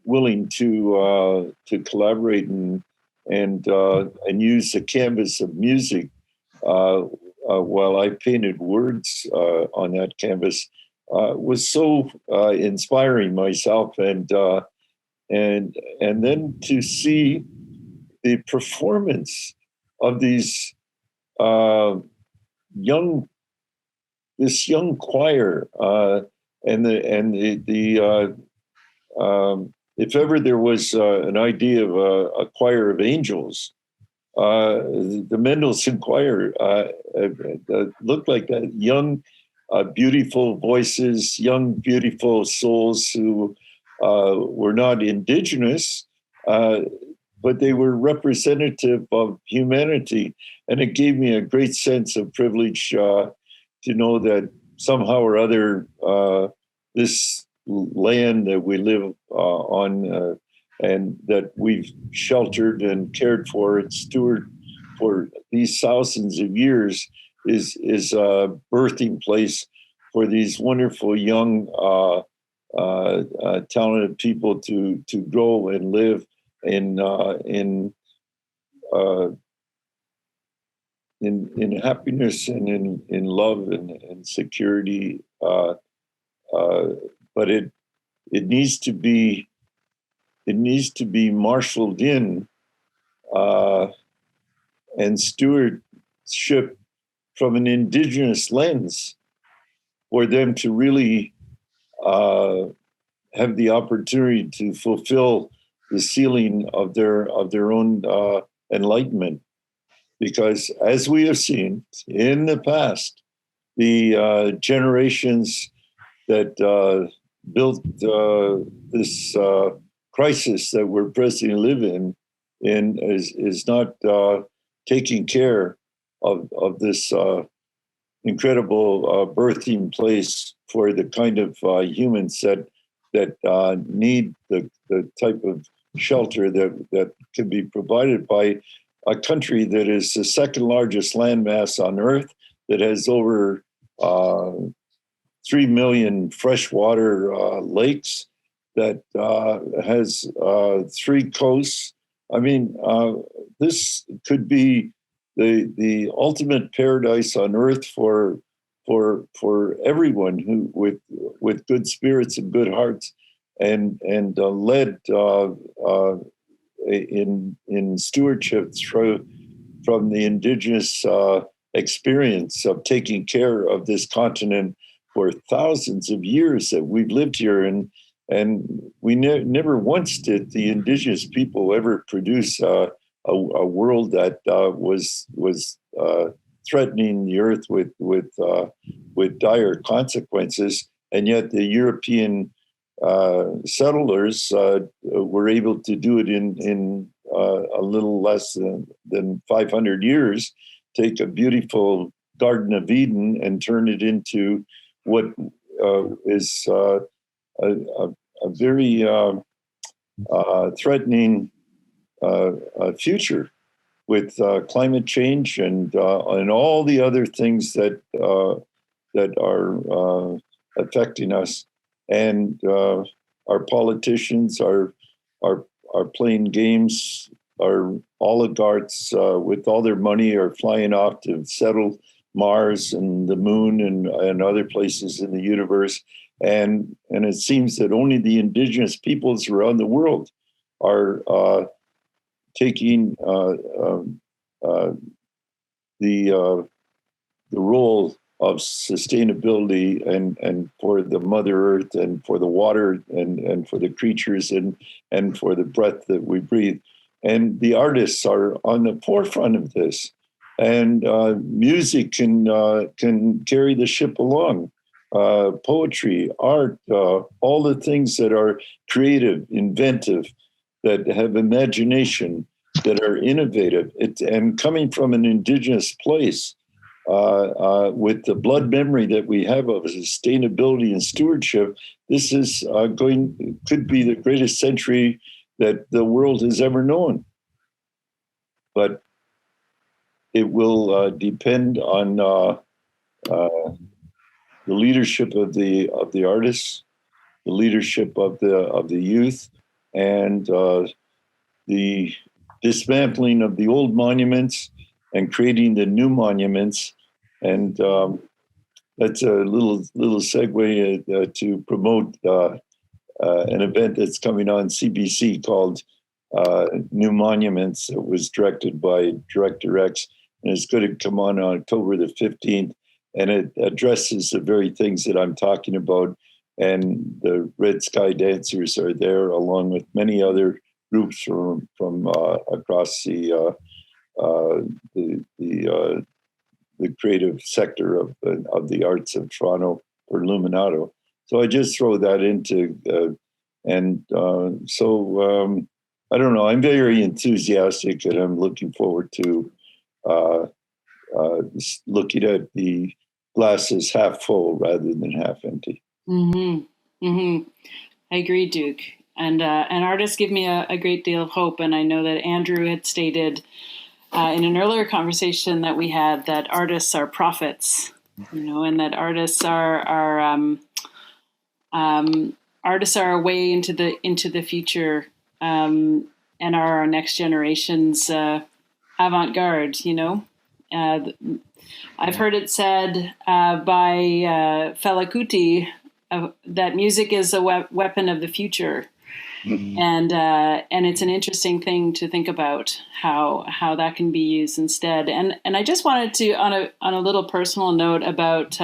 willing to collaborate and use the canvas of music while I painted words on that canvas was so inspiring myself, and then to see the performance of these young choir, if ever there was an idea of a choir of angels, the Mendelssohn Choir looked like that. Young, beautiful voices, young, beautiful souls who were not indigenous, but they were representative of humanity. And it gave me a great sense of privilege to know that somehow or other this land that we live on and that we've sheltered and cared for and stewarded for these thousands of years is a birthing place for these wonderful young talented people to grow and live in happiness and in love and security, but it needs to be marshaled in and stewardship from an indigenous lens for them to really have the opportunity to fulfill the ceiling of their own enlightenment. Because as we have seen in the past, the generations that built this crisis that we're presently living in is not taking care of this incredible birthing place for the kind of humans that need the type of shelter that can be provided by a country that is the second largest landmass on Earth, that has over 3 million freshwater lakes, that has 3 coasts. I mean, this could be the ultimate paradise on Earth for everyone who with good spirits and good hearts, and led in stewardship from the indigenous experience of taking care of this continent for thousands of years that we've lived here, and we never once did the indigenous people ever produce a world that was threatening the earth with dire consequences, and yet the European settlers were able to do it in a little less than 500 years. Take a beautiful Garden of Eden and turn it into what is a very threatening future with climate change and all the other things that are affecting us, and our politicians are playing games. Our oligarchs, with all their money, are flying off to settle Mars and the moon and other places in the universe. And it seems that only the indigenous peoples around the world are taking the role of sustainability and for the Mother Earth and for the water and for the creatures and for the breath that we breathe. And the artists are on the forefront of this. And music can carry the ship along. Poetry, art, all the things that are creative, inventive, that have imagination, that are innovative, and coming from an indigenous place, with the blood memory that we have of sustainability and stewardship, this is could be the greatest century that the world has ever known. But it will depend on the leadership of the artists, the leadership of the youth, and the dismantling of the old monuments and creating the new monuments. And that's a little segue to promote an event that's coming on CBC called New Monuments. It was directed by Director X, and it's going to come on October the 15th. And it addresses the very things that I'm talking about. And the Red Sky Dancers are there, along with many other groups from across the creative sector of the arts of Toronto for Luminato. So I just throw that into, so I don't know. I'm very enthusiastic, and I'm looking forward to looking at the glasses half full rather than half empty. Mm-hmm. Mm-hmm. I agree, Duke. And artists give me a great deal of hope. And I know that Andrew had stated in an earlier conversation that we had that artists are prophets, and that artists are a way into the future, and are our next generation's avant-garde. I've heard it said by Fela Kuti that music is a weapon of the future. Mm-hmm. And it's an interesting thing to think about how that can be used instead. And I just wanted to, on a little personal note about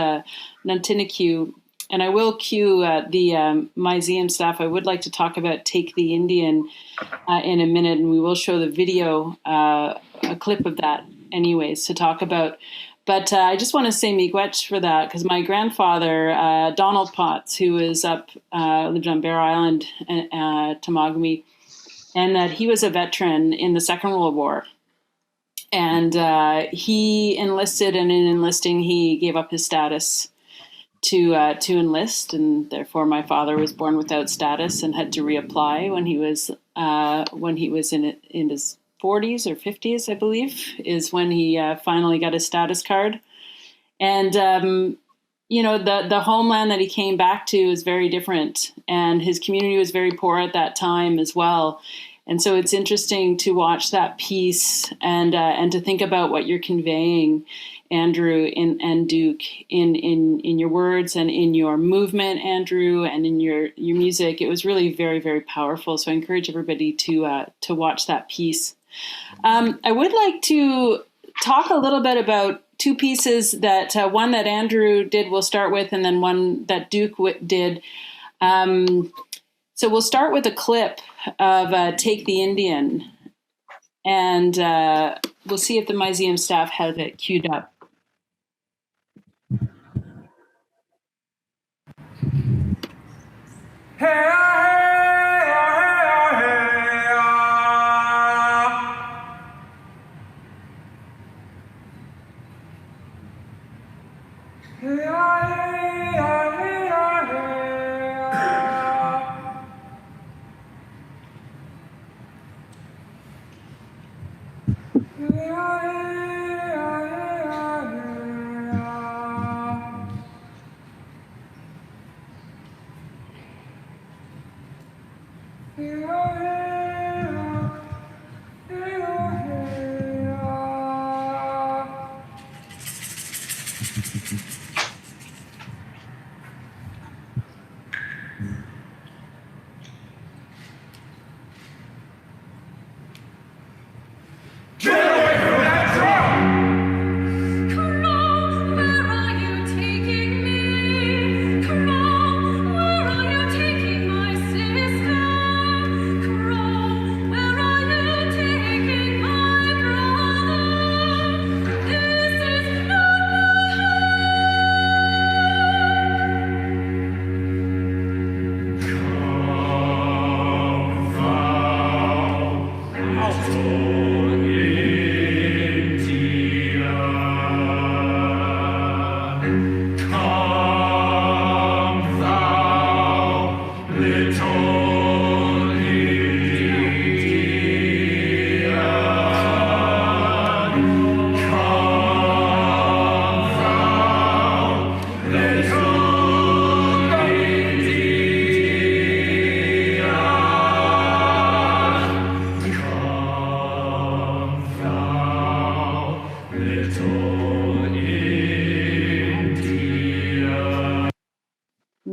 Nantinikyu, and I will cue the Museum staff. I would like to talk about Take the Indian in a minute, and we will show the video, a clip of that anyways, to talk about. But I just want to say miigwech for that, because my grandfather, Donald Potts, who was lived on Bear Island, Temagami, and that he was a veteran in the Second World War. And he enlisted, and in enlisting, he gave up his status to enlist, and therefore my father was born without status and had to reapply when he was in his 40s or 50s, I believe, is when he finally got his status card. And, the homeland that he came back to is very different. And his community was very poor at that time as well. And so it's interesting to watch that piece and to think about what you're conveying, Andrew and Duke, in your words and in your movement, Andrew, and in your music. It was really very, very powerful. So I encourage everybody to watch that piece. I would like to talk a little bit about two pieces that one that Andrew did, we'll start with, and then one that Duke did. So we'll start with a clip of Take the Indian, and we'll see if the museum staff has it queued up.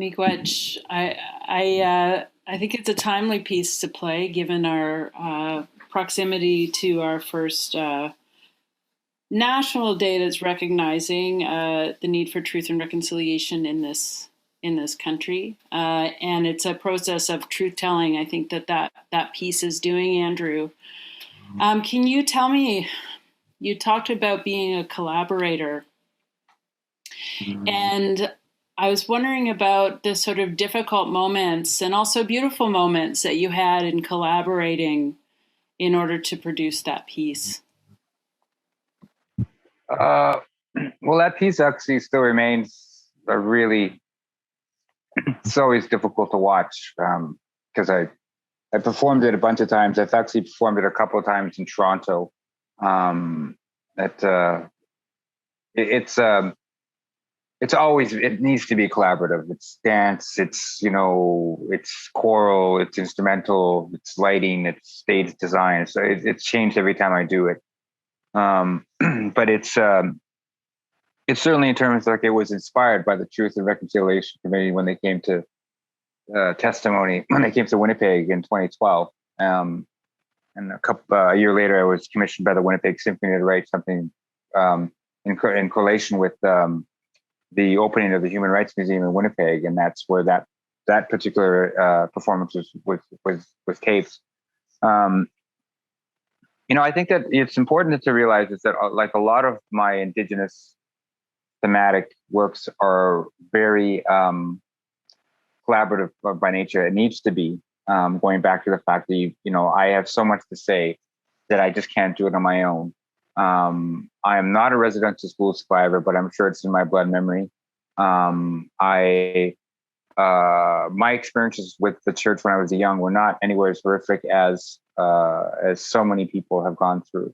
Miigwech, I think it's a timely piece to play given our proximity to our first national day that's recognizing the need for truth and reconciliation in this country, and it's a process of truth telling. I think that piece is doing, Andrew. Can you tell me? You talked about being a collaborator, and I was wondering about the sort of difficult moments and also beautiful moments that you had in collaborating in order to produce that piece. Well, that piece actually still remains a really, it's always difficult to watch because I performed it a bunch of times. I've actually performed it a couple of times in Toronto. It's always, it needs to be collaborative. It's dance, it's, it's choral, it's instrumental, it's lighting, it's stage design. So it's changed every time I do it. But it's certainly in terms like it was inspired by the Truth and Reconciliation Committee when they came to testimony, when they came to Winnipeg in 2012. And a year later, I was commissioned by the Winnipeg Symphony to write something in correlation with the opening of the Human Rights Museum in Winnipeg, and that's where that particular performance was taped. I think that it's important to realize is that like a lot of my Indigenous thematic works are very collaborative by nature. It needs to be, going back to the fact that I have so much to say that I just can't do it on my own. I am not a residential school survivor, but I'm sure it's in my blood memory. My experiences with the church when I was young were not anywhere as horrific as so many people have gone through.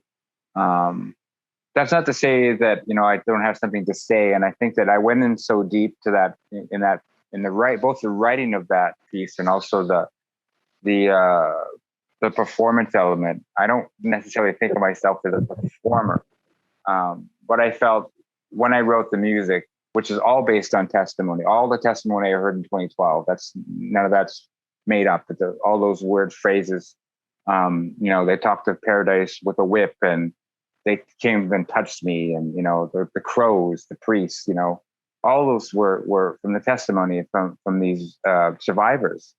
That's not to say that I don't have something to say, and I think that I went in so deep to that both the writing of that piece and also the performance element. I don't necessarily think of myself as a performer, but I felt when I wrote the music, which is all based on testimony, all the testimony I heard in 2012, none of that's made up. But all those word phrases, they talked of paradise with a whip, and they came and touched me, and the crows, the priests, all those were from the testimony from these survivors.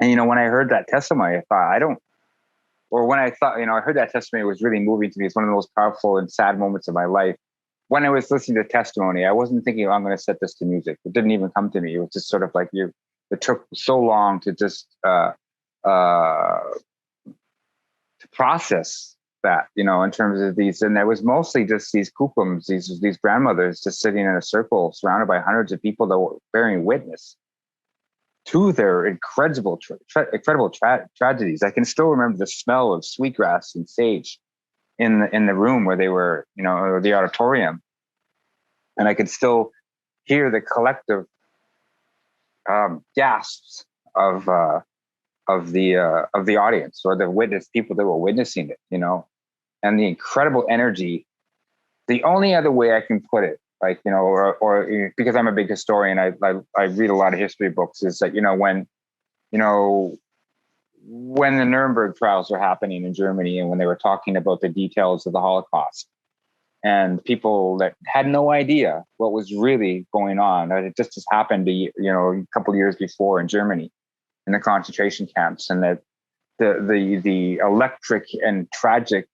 And when I heard that testimony, I thought I heard that testimony, it was really moving to me. It's one of the most powerful and sad moments of my life. When I was listening to testimony, I wasn't thinking, I'm going to set this to music. It didn't even come to me. It was just sort of like it took so long to just to process that, in terms of these. And there was mostly just these kupums, these grandmothers just sitting in a circle surrounded by hundreds of people that were bearing witness to their incredible tragedies. I can still remember the smell of sweetgrass and sage in the room where they were, or the auditorium. And I could still hear the collective gasps of the audience or the witness people that were witnessing it, and the incredible energy. The only other way I can put it, like, or because I'm a big historian, I read a lot of history books, is that, when the Nuremberg trials were happening in Germany and when they were talking about the details of the Holocaust, and people that had no idea what was really going on, it just happened a couple of years before in Germany in the concentration camps, and that the electric and tragic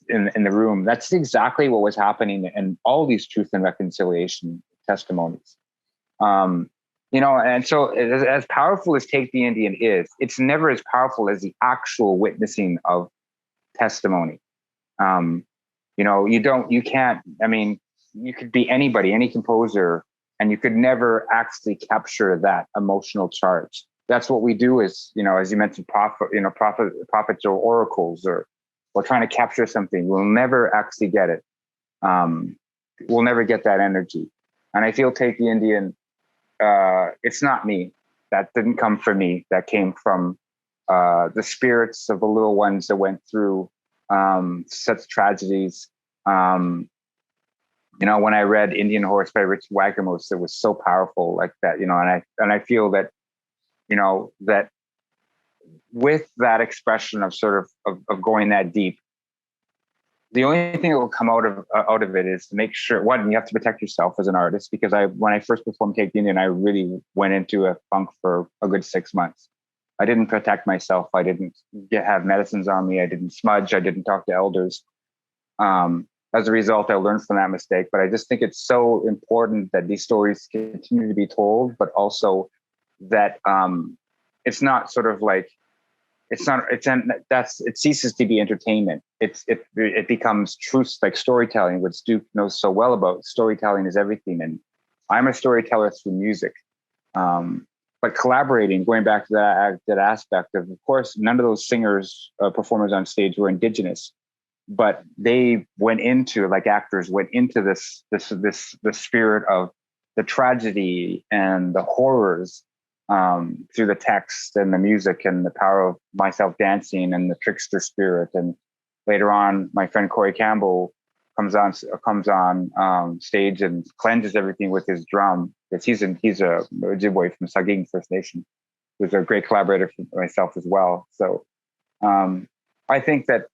in the room, that's exactly what was happening in all these truth and reconciliation testimonies. And so as powerful as Take the Indian is, it's never as powerful as the actual witnessing of testimony. You could be anybody, any composer, and you could never actually capture that emotional charge. That's what we do as you mentioned, prophets or oracles, or trying to capture something. We'll never actually get it. We'll never get that energy. And I feel Take the Indian, it's not me. That didn't come from me. That came from the spirits of the little ones that went through such tragedies. When I read Indian Horse by Rich Wagamose, it was so powerful like that, and I feel that, that with that expression of sort of going that deep, the only thing that will come out of it is to make sure, one, you have to protect yourself as an artist, because when I first performed Take the Indian, I really went into a funk for a good 6 months. I didn't protect myself. I didn't have medicines on me. I didn't smudge. I didn't talk to elders. As a result, I learned from that mistake. But I just think it's so important that these stories continue to be told, but also that it's not sort of like, it ceases to be entertainment. It becomes truth, like storytelling, which Duke knows so well about. Storytelling is everything. And I'm a storyteller through music. But collaborating, going back to that aspect of course, none of those singers, performers on stage were Indigenous, but they went into, like actors, went into the spirit of the tragedy and the horrors through the text and the music and the power of myself dancing and the trickster spirit. And later on, my friend Corey Campbell comes on stage and cleanses everything with his drum. Because he's a Ojibwe from Saging First Nation, who's a great collaborator for myself as well. So I think that,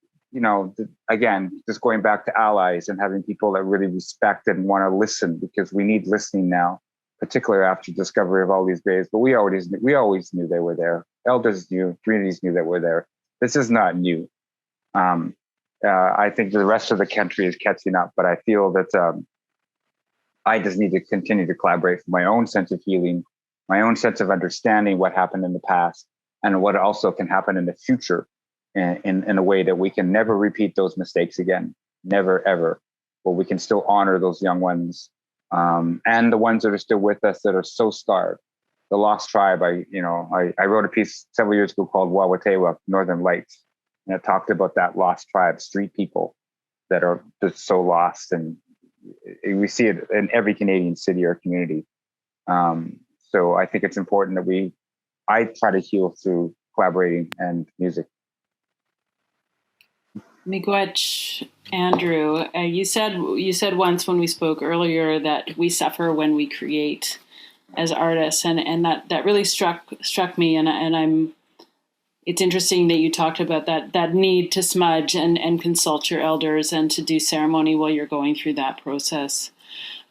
again, just going back to allies and having people that really respect and want to listen, because we need listening now, particularly after discovery of all these graves. But we always knew they were there. Elders knew, communities knew that were there. This is not new. I think the rest of the country is catching up, but I feel that I just need to continue to collaborate for my own sense of healing, my own sense of understanding what happened in the past and what also can happen in the future in a way that we can never repeat those mistakes again. Never, ever. But we can still honor those young ones and the ones that are still with us that are so scarred. The Lost Tribe, I wrote a piece several years ago called Wawatewa, Northern Lights. And it talked about that lost tribe, street people that are just so lost. And we see it in every Canadian city or community. So I think it's important that I try to heal through collaborating and music. Miigwech, Andrew, you said once when we spoke earlier that we suffer when we create as artists, and that really struck me, and it's interesting that you talked about that need to smudge and consult your elders and to do ceremony while you're going through that process.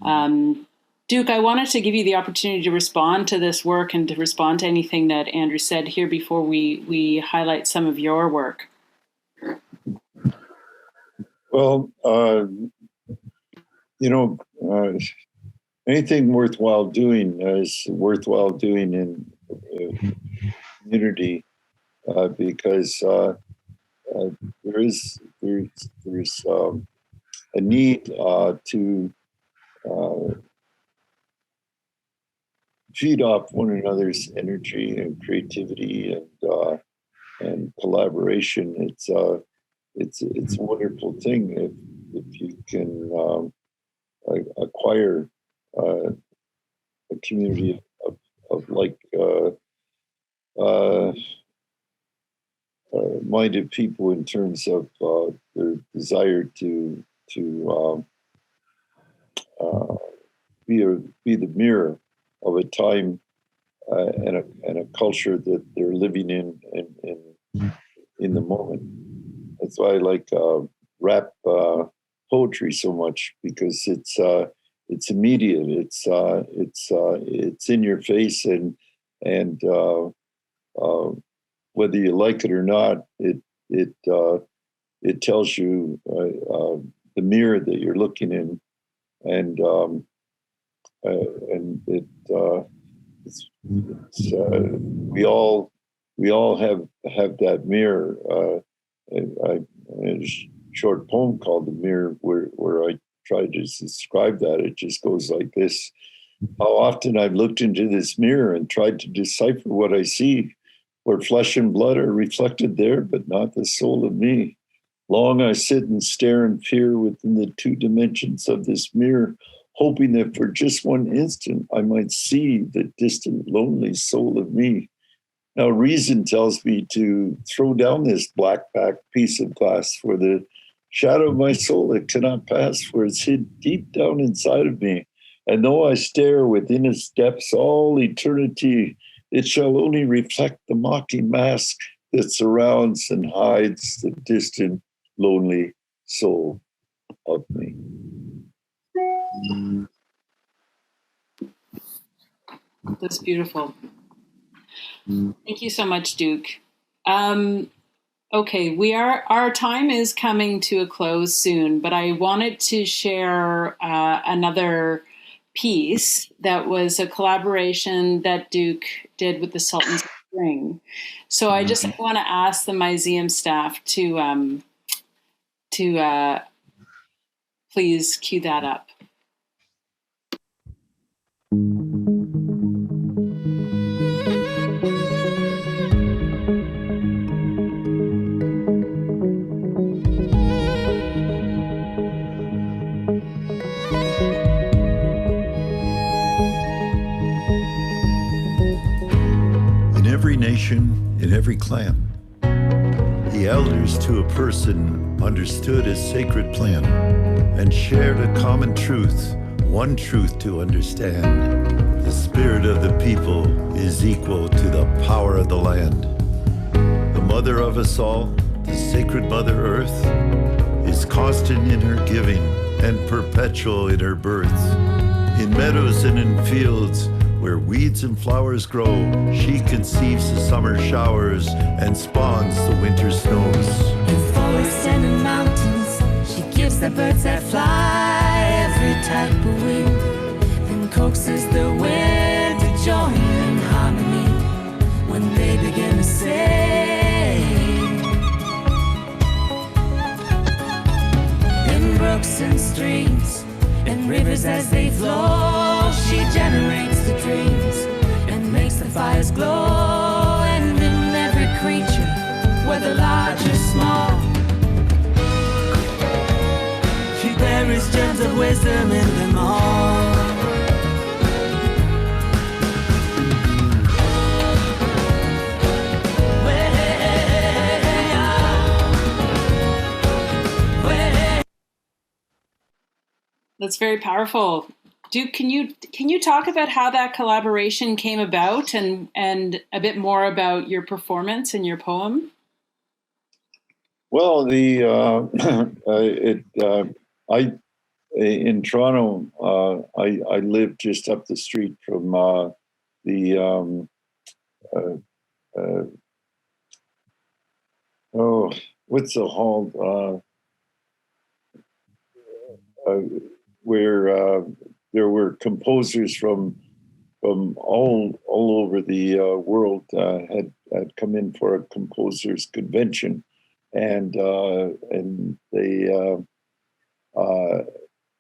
Duke, I wanted to give you the opportunity to respond to this work and to respond to anything that Andrew said here before we highlight some of your work. Well, anything worthwhile doing is worthwhile doing in community, because there's a need to feed off one another's energy and creativity and collaboration. It's a wonderful thing if you can acquire a community of like minded people in terms of their desire to be the mirror of a time and a culture that they're living in the moment. That's why I like rap poetry so much, because it's immediate. It's in your face, and whether you like it or not, it tells you the mirror that you're looking in, and we all have that mirror. I a short poem called "The Mirror," where I try to describe that. It just goes like this: how often I've looked into this mirror and tried to decipher what I see, where flesh and blood are reflected there, but not the soul of me. Long I sit and stare and peer within the two dimensions of this mirror, hoping that for just one instant I might see the distant, lonely soul of me. Now reason tells me to throw down this black-backed piece of glass, for the shadow of my soul it cannot pass, for it's hid deep down inside of me. And though I stare within its depths all eternity, it shall only reflect the mocking mask that surrounds and hides the distant, lonely soul of me. That's beautiful. Thank you so much, Duke. Okay, our time is coming to a close soon, but I wanted to share another piece that was a collaboration that Duke did with the Sultan's String. So I just want to ask the Myseum staff to please cue that up. Nation, in every clan, the elders to a person understood a sacred plan and shared a common truth, one truth to understand. The spirit of the people is equal to the power of the land. The mother of us all, the sacred Mother Earth, is constant in her giving and perpetual in her birth. In meadows and in fields, where weeds and flowers grow, she conceives the summer showers and spawns the winter snows. In forests and in mountains, she gives the birds that fly every type of wing, and coaxes the wind to join in harmony when they begin to sing. In brooks and streams, and rivers as they flow, she generates the dreams and makes the fires glow. And in every creature, whether large or small, she buries gems of wisdom in them all. That's very powerful. Duke, can you talk about how that collaboration came about and a bit more about your performance and your poem? Well, in Toronto, I live just up the street from what's the hall? Where there were composers from all over the world had come in for a composers convention, and they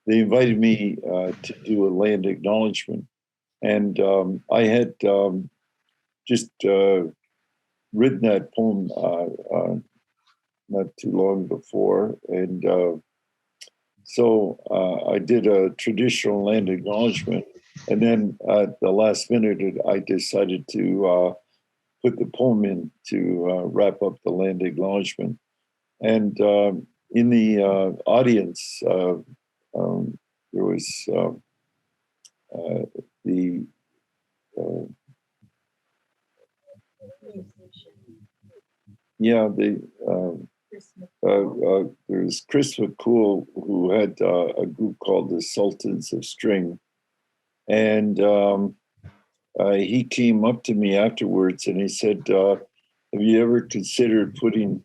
invited me to do a land acknowledgement, and I had just written that poem not too long before, and so I did a traditional land acknowledgement, and then at the last minute, I decided to put the poem in to wrap up the land acknowledgement. And in the audience, there was the there's Chris McCool, who had a group called the Sultans of String, and he came up to me afterwards and he said, "Have you ever considered putting?"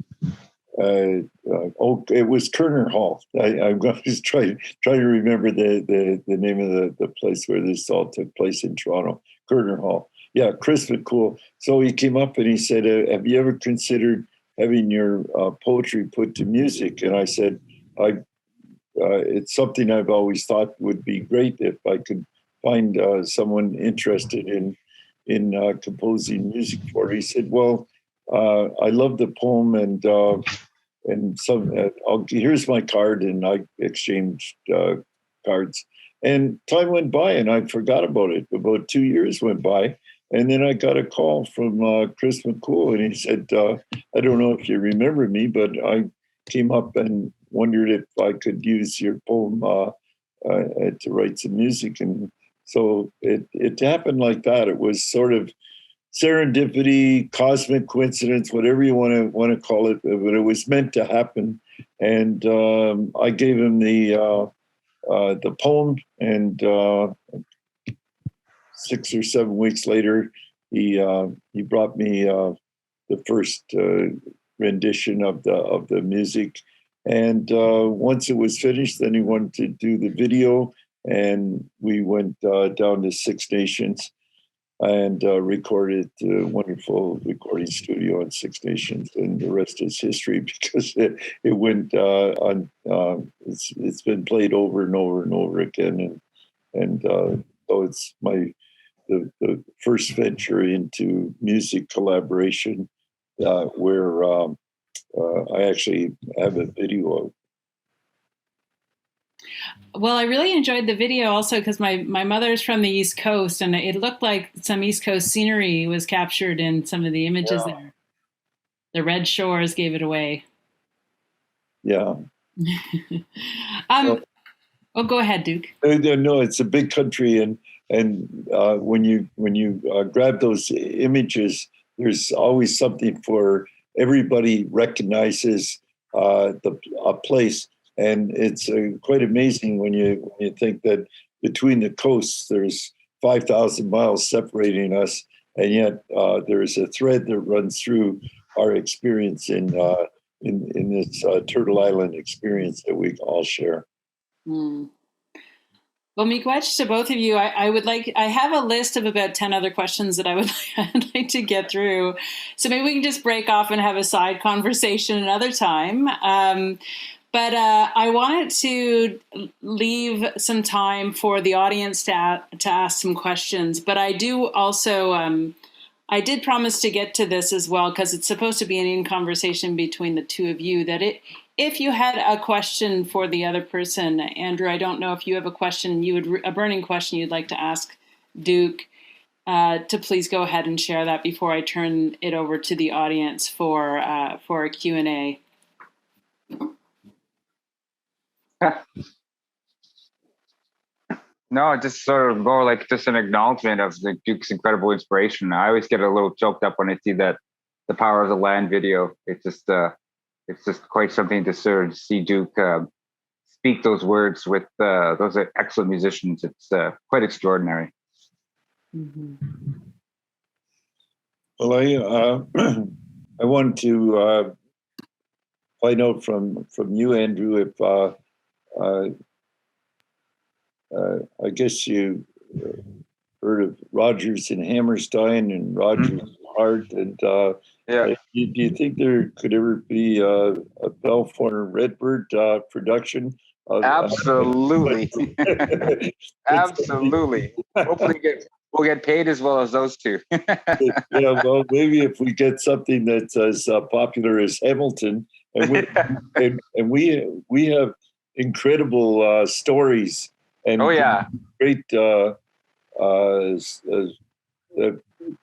It was Kerner Hall. I'm going to try to remember the name of the place where this all took place in Toronto. Kerner Hall. Yeah, Chris McCool. So he came up and he said, "Have you ever considered having your poetry put to music?" And I said, it's something I've always thought would be great if I could find someone interested in composing music for it. He said, "Well, I love the poem, and some. Here's my card," and I exchanged cards. And time went by, and I forgot about it. About 2 years went by, and then I got a call from Chris McCool, and he said, "I don't know if you remember me, but I came up and wondered if I could use your poem to write some music." And so it happened like that. It was sort of serendipity, cosmic coincidence, whatever you want to call it, but it was meant to happen. And I gave him the poem, and 6 or 7 weeks later, he brought me the first rendition of the music. And once it was finished, then he wanted to do the video, and we went down to Six Nations and recorded a wonderful recording studio in Six Nations, and the rest is history, because it went on. It's been played over and over and over again, and so it's the first venture into music collaboration, where I actually have a video of. Well, I really enjoyed the video also because my mother's from the East Coast, and it looked like some East Coast scenery was captured in some of the images there. The red shores gave it away. Yeah. Go ahead, Duke. No, it's a big country, and when you grab those images, there's always something for everybody recognizes a place. And it's quite amazing when you think that between the coasts, there's 5,000 miles separating us, and yet there is a thread that runs through our experience in this Turtle Island experience that we all share. Mm. Well, miigwech to both of you. I have a list of about 10 other questions that I'd like to get through. So maybe we can just break off and have a side conversation another time. But I wanted to leave some time for the audience to ask some questions. But I do also, I did promise to get to this as well, because it's supposed to be an in-conversation between the two of you, that if you had a question for the other person, Andrew, I don't know if you have a question, a burning question you'd like to ask Duke, to please go ahead and share that before I turn it over to the audience for a Q&A. No, just sort of more like just an acknowledgement of the Duke's incredible inspiration. I always get a little choked up when I see that The Power of the Land video. It's just quite something to sort of see Duke speak those words with those excellent musicians. It's quite extraordinary. Mm-hmm. Well, I wanted to find out from you, Andrew, if I guess you heard of Rodgers and Hammerstein and Rodgers and Hart, and do you think there could ever be a Belfour Redbird production? Absolutely, absolutely. Hopefully, we'll get paid as well as those two. Yeah, well, maybe if we get something that's as popular as Hamilton, and we have incredible stories. And great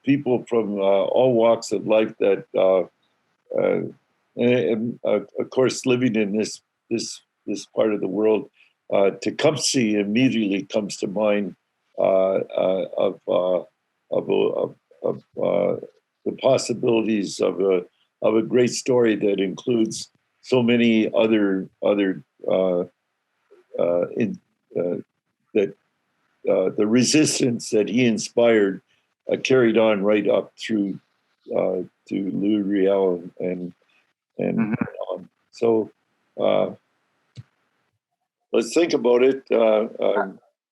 people from all walks of life that, and of course, living in this part of the world, Tecumseh immediately comes to mind of the possibilities of a great story that includes so many other the resistance that he inspired carried on right up through to Louis Riel and on. So let's think about it.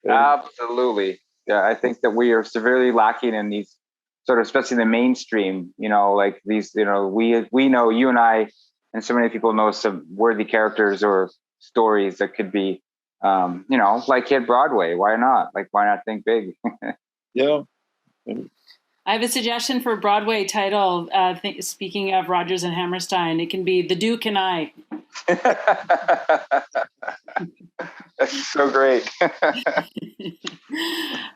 Absolutely. Yeah, I think that we are severely lacking in these sort of, especially the mainstream, like these, we know, you and I and so many people know some worthy characters or stories that could be, like hit Broadway. Why not? Like, why not think big? Yeah. I have a suggestion for a Broadway title. Speaking of Rodgers and Hammerstein, it can be The Duke and I. That's so great.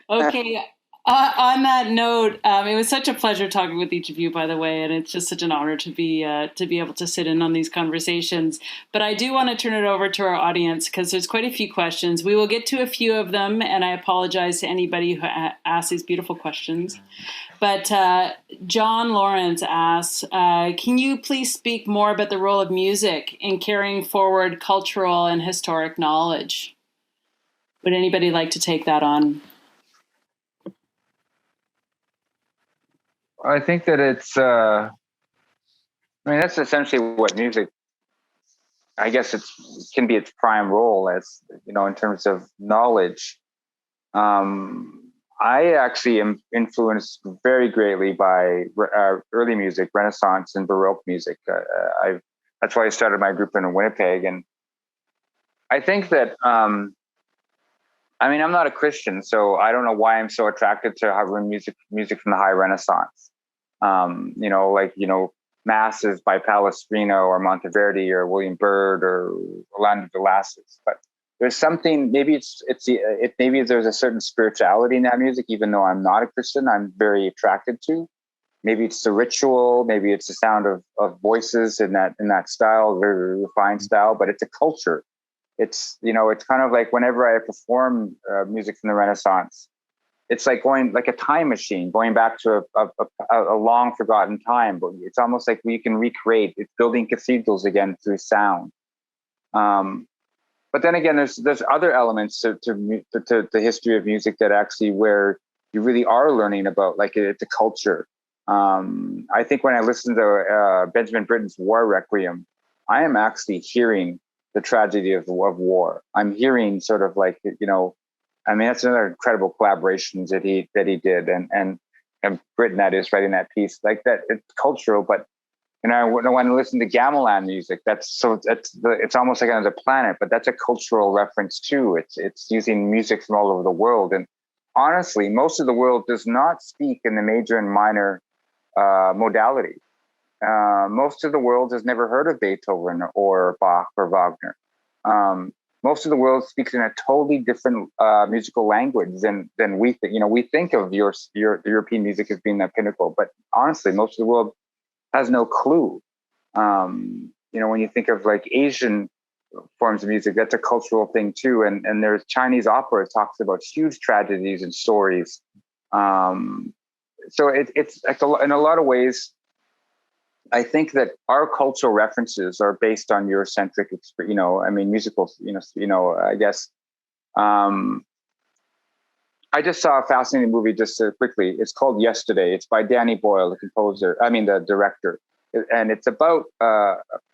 Okay. On that note, it was such a pleasure talking with each of you, by the way, and it's just such an honor to be able to sit in on these conversations. But I do want to turn it over to our audience because there's quite a few questions. We will get to a few of them, and I apologize to anybody who asked these beautiful questions. But John Lawrence asks, can you please speak more about the role of music in carrying forward cultural and historic knowledge? Would anybody like to take that on? I think that it's, that's essentially what music, I guess can be its prime role as, in terms of knowledge. I actually am influenced very greatly by early music, Renaissance and Baroque music. That's why I started my group in Winnipeg. And I think that, I'm not a Christian, so I don't know why I'm so attracted to music from the High Renaissance. Masses by Palestrino or Monteverdi or William Byrd or Orlando de Lassus. But there's something, maybe maybe there's a certain spirituality in that music, even though I'm not a Christian, I'm very attracted to. Maybe it's the ritual, maybe it's the sound of voices in that style, very refined style, but it's a culture. It's, it's kind of like whenever I perform music from the Renaissance, it's like going like a time machine, going back to a long forgotten time. But it's almost like we can recreate. It's building cathedrals again through sound. But then again, there's other elements to the history of music that actually where you really are learning about, like it's a culture. I think when I listen to Benjamin Britten's War Requiem, I am actually hearing the tragedy of war. I'm hearing sort of like, that's another incredible collaborations that he did, and Britten, that is, writing that piece like that. It's cultural, but when I listen to gamelan music, it's almost like another planet, but that's a cultural reference too. It's using music from all over the world, and honestly, most of the world does not speak in the major and minor modality. Most of the world has never heard of Beethoven or Bach or Wagner. Most of the world speaks in a totally different musical language than we think. We think of your European music as being that pinnacle, but honestly, most of the world has no clue. When you think of like Asian forms of music, that's a cultural thing too. And there's Chinese opera talks about huge tragedies and stories. So it's like in a lot of ways, I think that our cultural references are based on Eurocentric, musical, I guess. I just saw a fascinating movie just quickly. It's called Yesterday. It's by Danny Boyle, the director. And it's about,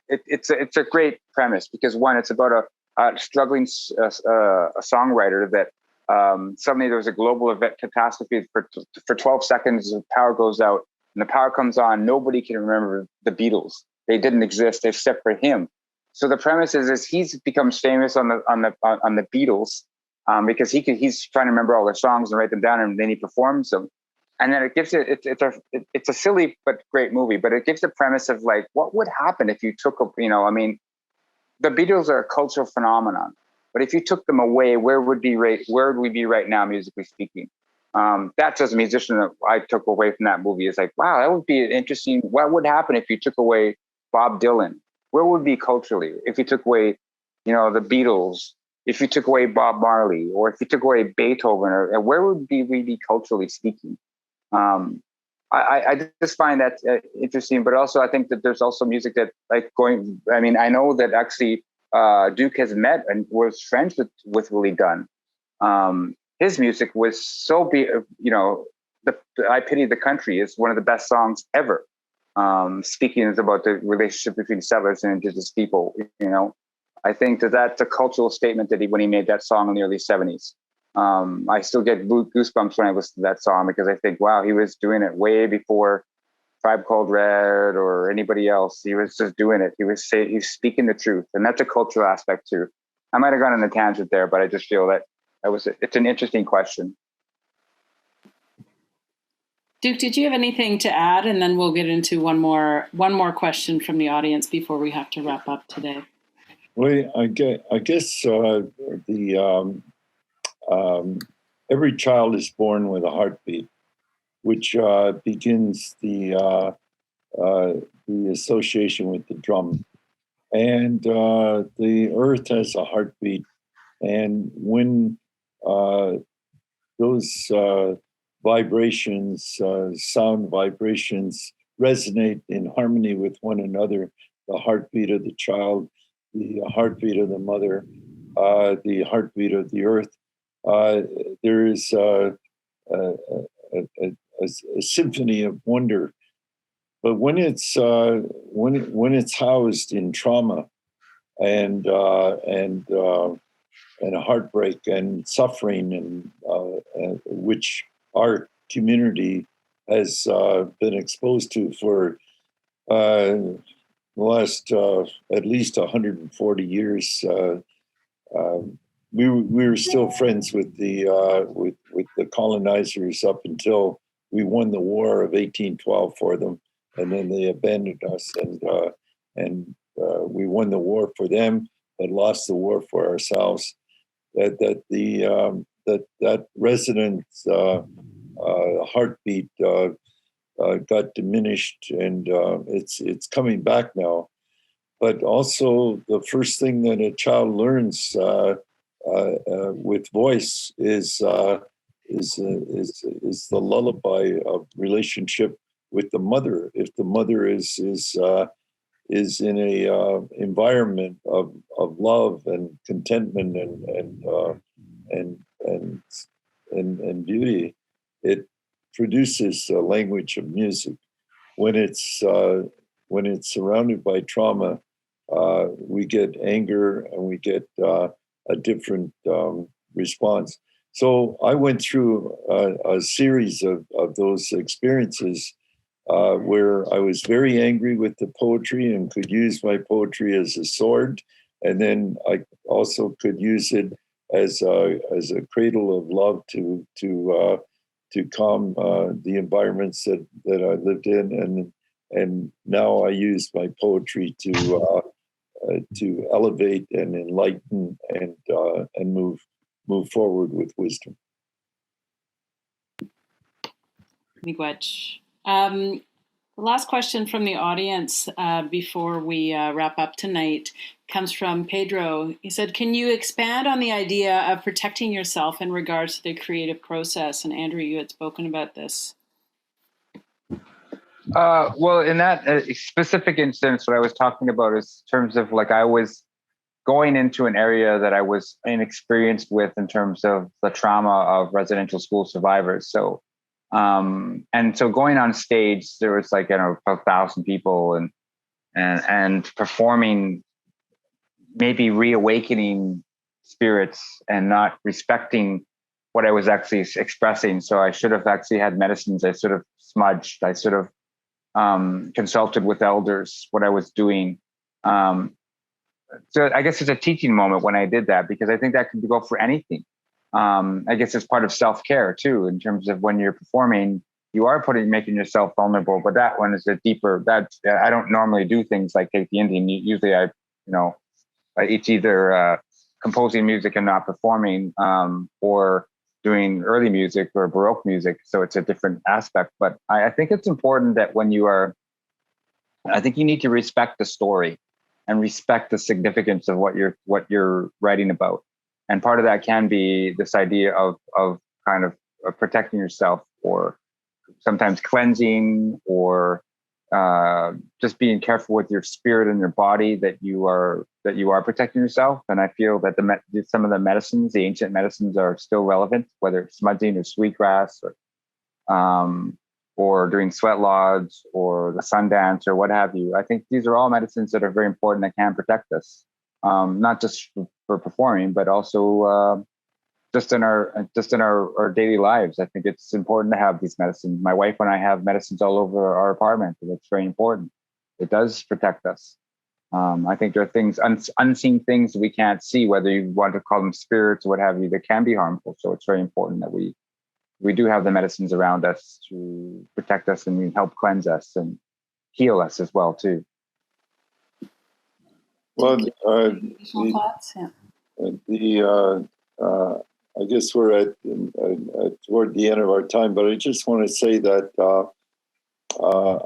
it's a great premise because one, it's about a struggling songwriter that suddenly there was a global event catastrophe for 12 seconds, the power goes out. And the power comes on, nobody can remember the Beatles. They didn't exist except for him. So the premise is he becomes famous on the Beatles because he's trying to remember all their songs and write them down, and then he performs them. And then it gives it's a silly but great movie, but it gives the premise of like what would happen if you took the Beatles are a cultural phenomenon, but if you took them away, where would we be right now, musically speaking? That's as a musician that I took away from that movie is like, wow, that would be interesting. What would happen if you took away Bob Dylan? Where would it be culturally? If you took away, the Beatles, if you took away Bob Marley, or if you took away Beethoven, or where would we be culturally speaking? I just find that interesting, but also I think that there's also music that I know that actually Duke has met and was friends with Willie Gunn. His music was so I Pity the Country is one of the best songs ever. Speaking about the relationship between settlers and indigenous people, I think that's a cultural statement that when he made that song in the early 70s. I still get goosebumps when I listen to that song because I think, wow, he was doing it way before Tribe Called Red or anybody else. He was just doing it. He's speaking the truth, and that's a cultural aspect too. I might have gone on a tangent there, but I just feel that it's an interesting question. Duke, did you have anything to add? And then we'll get into one more question from the audience before we have to wrap up today. Well, I guess every child is born with a heartbeat, which begins the association with the drum. And the earth has a heartbeat. And when those vibrations, sound vibrations, resonate in harmony with one another, the heartbeat of the child, the heartbeat of the mother, the heartbeat of the earth, there is a symphony of wonder. But when it's housed in trauma and heartbreak and suffering, and which our community has been exposed to for the last at least 140 years. We were still friends with the colonizers up until we won the War of 1812 for them, and then they abandoned us, and we won the war for them, but lost the war for ourselves. That resident heartbeat got diminished, and it's coming back now. But also, the first thing that a child learns with voice is the lullaby of relationship with the mother. If the mother is in a environment of love and contentment and beauty, it produces a language of music. When it's surrounded by trauma, we get anger and we get a different response. So I went through a series of those experiences where I was very angry with the poetry and could use my poetry as a sword, and then I also could use it as a cradle of love to calm the environments that I lived in, and now I use my poetry to elevate and enlighten and move forward with wisdom. Miigwech. The last question from the audience before we wrap up tonight comes from Pedro. He said, can you expand on the idea of protecting yourself in regards to the creative process? And Andrew, you had spoken about this. Well, in that specific instance, what I was talking about is in terms of I was going into an area that I was inexperienced with in terms of the trauma of residential school survivors. So, and so going on stage, there was 1,000 people and performing, maybe reawakening spirits and not respecting what I was actually expressing. So I should have actually had medicines. I sort of smudged. I sort of consulted with elders what I was doing. So I guess it's a teaching moment when I did that, because I think that can go for anything. I guess it's part of self-care too, in terms of when you're performing, you are making yourself vulnerable, but that one is a deeper, I don't normally do things like take the Indian. Usually it's either composing music and not performing, or doing early music or Baroque music, so it's a different aspect. But I think it's important that I think you need to respect the story and respect the significance of what you're writing about. And part of that can be this idea of kind of protecting yourself, or sometimes cleansing, or just being careful with your spirit and your body, that you are protecting yourself. And I feel that some of the medicines, the ancient medicines, are still relevant, whether it's smudging or sweetgrass, or doing sweat lodge or the sun dance or what have you. I think these are all medicines that are very important, that can protect us, not just for performing, but also just in our daily lives. I think it's important to have these medicines. My wife and I have medicines all over our apartment, and it's very important. It does protect us. I think there are things, unseen things we can't see, whether you want to call them spirits or what have you, that can be harmful. So it's very important that we do have the medicines around us to protect us and help cleanse us and heal us as well too. Well, Thoughts? Yeah. I guess we're at toward the end of our time, but I just want to say that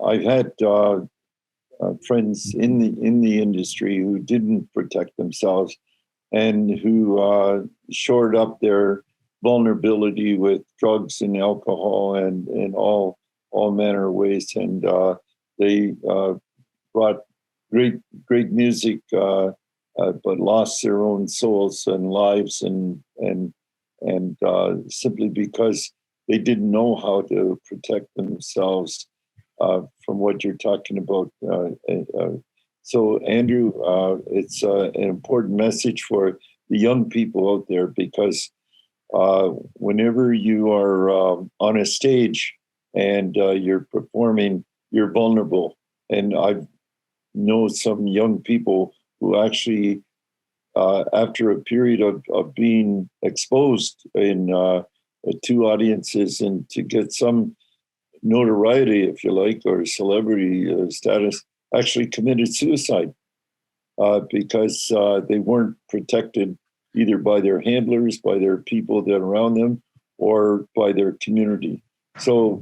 I've had friends in the industry who didn't protect themselves, and who shored up their vulnerability with drugs and alcohol and in all manner of ways, and they brought great music, but lost their own souls and lives, and simply because they didn't know how to protect themselves from what you're talking about. So Andrew, it's an important message for the young people out there, because whenever you are on a stage and you're performing, you're vulnerable. And I know some young people who actually, after a period of being exposed in two audiences and to get some notoriety, if you like, or celebrity status, actually committed suicide because they weren't protected either by their handlers, by their people that are around them, or by their community. So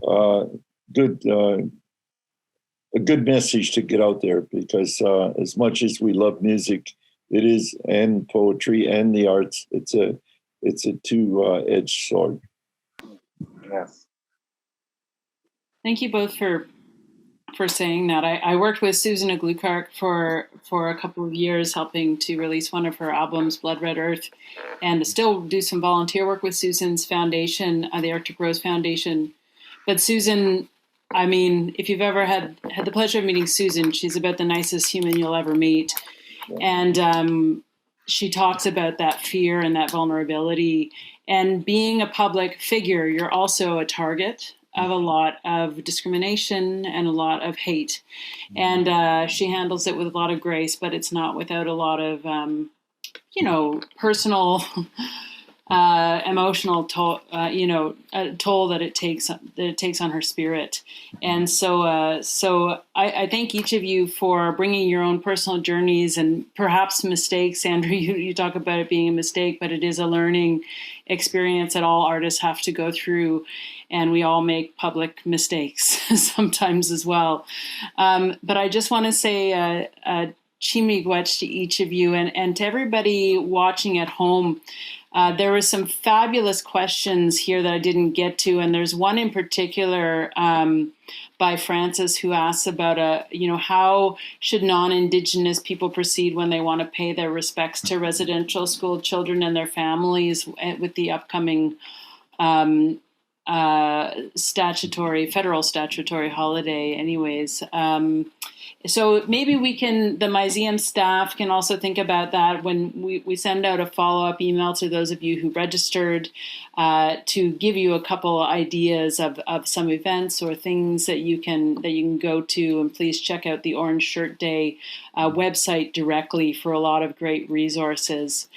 a good message to get out there, because as much as we love music, it is, and poetry and the arts, it's a two-edged sword. Yes. Thank you both for saying that. I worked with Susan Aglukark for a couple of years, helping to release one of her albums, Blood Red Earth, and still do some volunteer work with Susan's foundation, the Arctic Rose Foundation. But Susan, I mean, if you've ever had the pleasure of meeting Susan, she's about the nicest human you'll ever meet. And she talks about that fear and that vulnerability. And being a public figure, you're also a target of a lot of discrimination and a lot of hate. And she handles it with a lot of grace, but it's not without a lot of, personal, emotional toll, toll that it takes on her spirit. And so I thank each of you for bringing your own personal journeys and perhaps mistakes. Andrew, you talk about it being a mistake, but it is a learning experience that all artists have to go through. And we all make public mistakes sometimes as well. But I just want to say Chi-miigwech to each of you, and to everybody watching at home. There were some fabulous questions here that I didn't get to, and there's one in particular by Francis who asks about how should non-Indigenous people proceed when they want to pay their respects to residential school children and their families with the upcoming federal statutory holiday anyways. So maybe the Myseum staff can also think about that when we send out a follow-up email to those of you who registered to give you a couple ideas of some events or things that you can go to. And please check out the Orange Shirt Day website directly for a lot of great resources.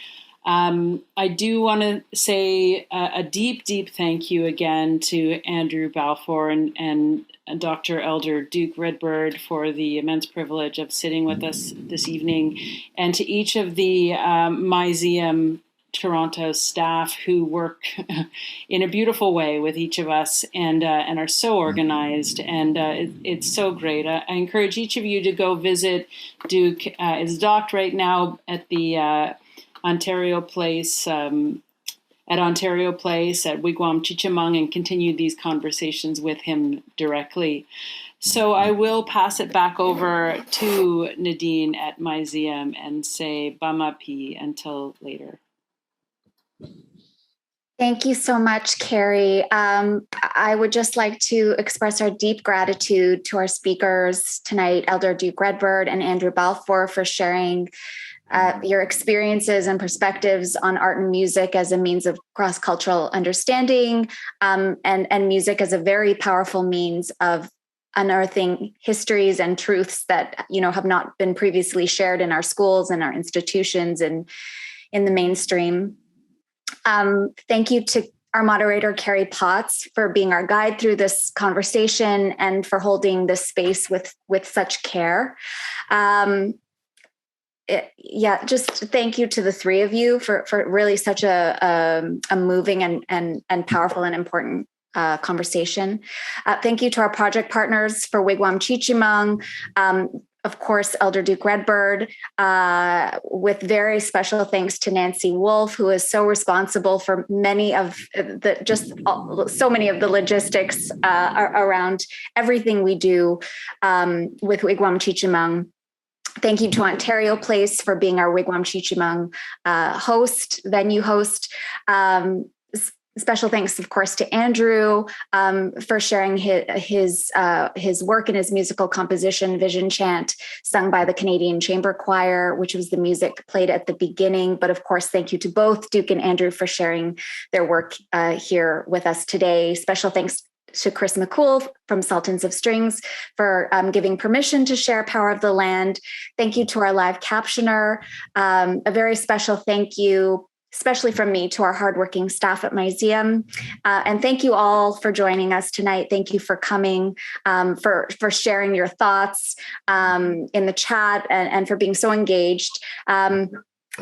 I do want to say a deep, deep thank you again to Andrew Balfour and Dr. Elder Duke Redbird for the immense privilege of sitting with us this evening, and to each of the Myseum Toronto staff who work in a beautiful way with each of us and are so organized, and it's so great. I encourage each of you to go visit Duke. Is docked right now at the Ontario Place. At Ontario Place at Wigwam Chichamang, and continue these conversations with him directly. So I will pass it back over to Nadine at Myzium and say Bamapi until later. Thank you so much, Carrie. I would just like to express our deep gratitude to our speakers tonight, Elder Duke Redbird and Andrew Balfour, for sharing your experiences and perspectives on art and music as a means of cross-cultural understanding, and music as a very powerful means of unearthing histories and truths that, have not been previously shared in our schools and our institutions and in the mainstream. Thank you to our moderator, Carrie Potts, for being our guide through this conversation and for holding this space with such care. Just thank you to the three of you for really such a moving and powerful and important conversation. Thank you to our project partners for Wigwam Chichamang, of course, Elder Duke Redbird, with very special thanks to Nancy Wolf, who is so responsible for so many of the logistics around everything we do with Wigwam Chichamang. Thank you to Ontario Place for being our Wigwam Chichamang venue host. Special thanks, of course, to Andrew for sharing his work and his musical composition, Vision Chant, sung by the Canadian Chamber Choir, which was the music played at the beginning. But of course, thank you to both Duke and Andrew for sharing their work here with us today. Special thanks to Chris McCool from Sultans of Strings for giving permission to share Power of the Land. Thank you to our live captioner. A very special thank you, especially from me, to our hardworking staff at Myzium. And thank you all for joining us tonight. Thank you for coming, for sharing your thoughts in the chat, and for being so engaged.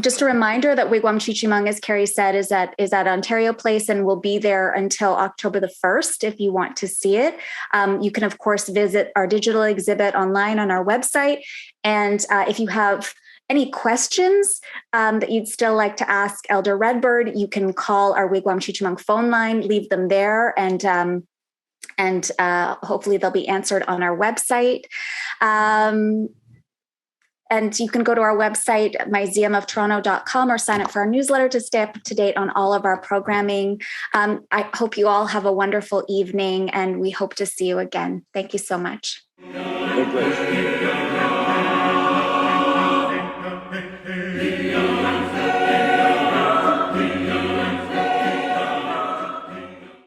Just a reminder that Wigwam Chichamang, as Carrie said, is at Ontario Place and will be there until October the 1st if you want to see it. You can, of course, visit our digital exhibit online on our website. And if you have any questions that you'd still like to ask Elder Redbird, you can call our Wigwam Chichamang phone line, leave them there, and hopefully they'll be answered on our website. And you can go to our website, myziumoftoronto.com, or sign up for our newsletter to stay up to date on all of our programming. I hope you all have a wonderful evening, and we hope to see you again. Thank you so much. Thank you.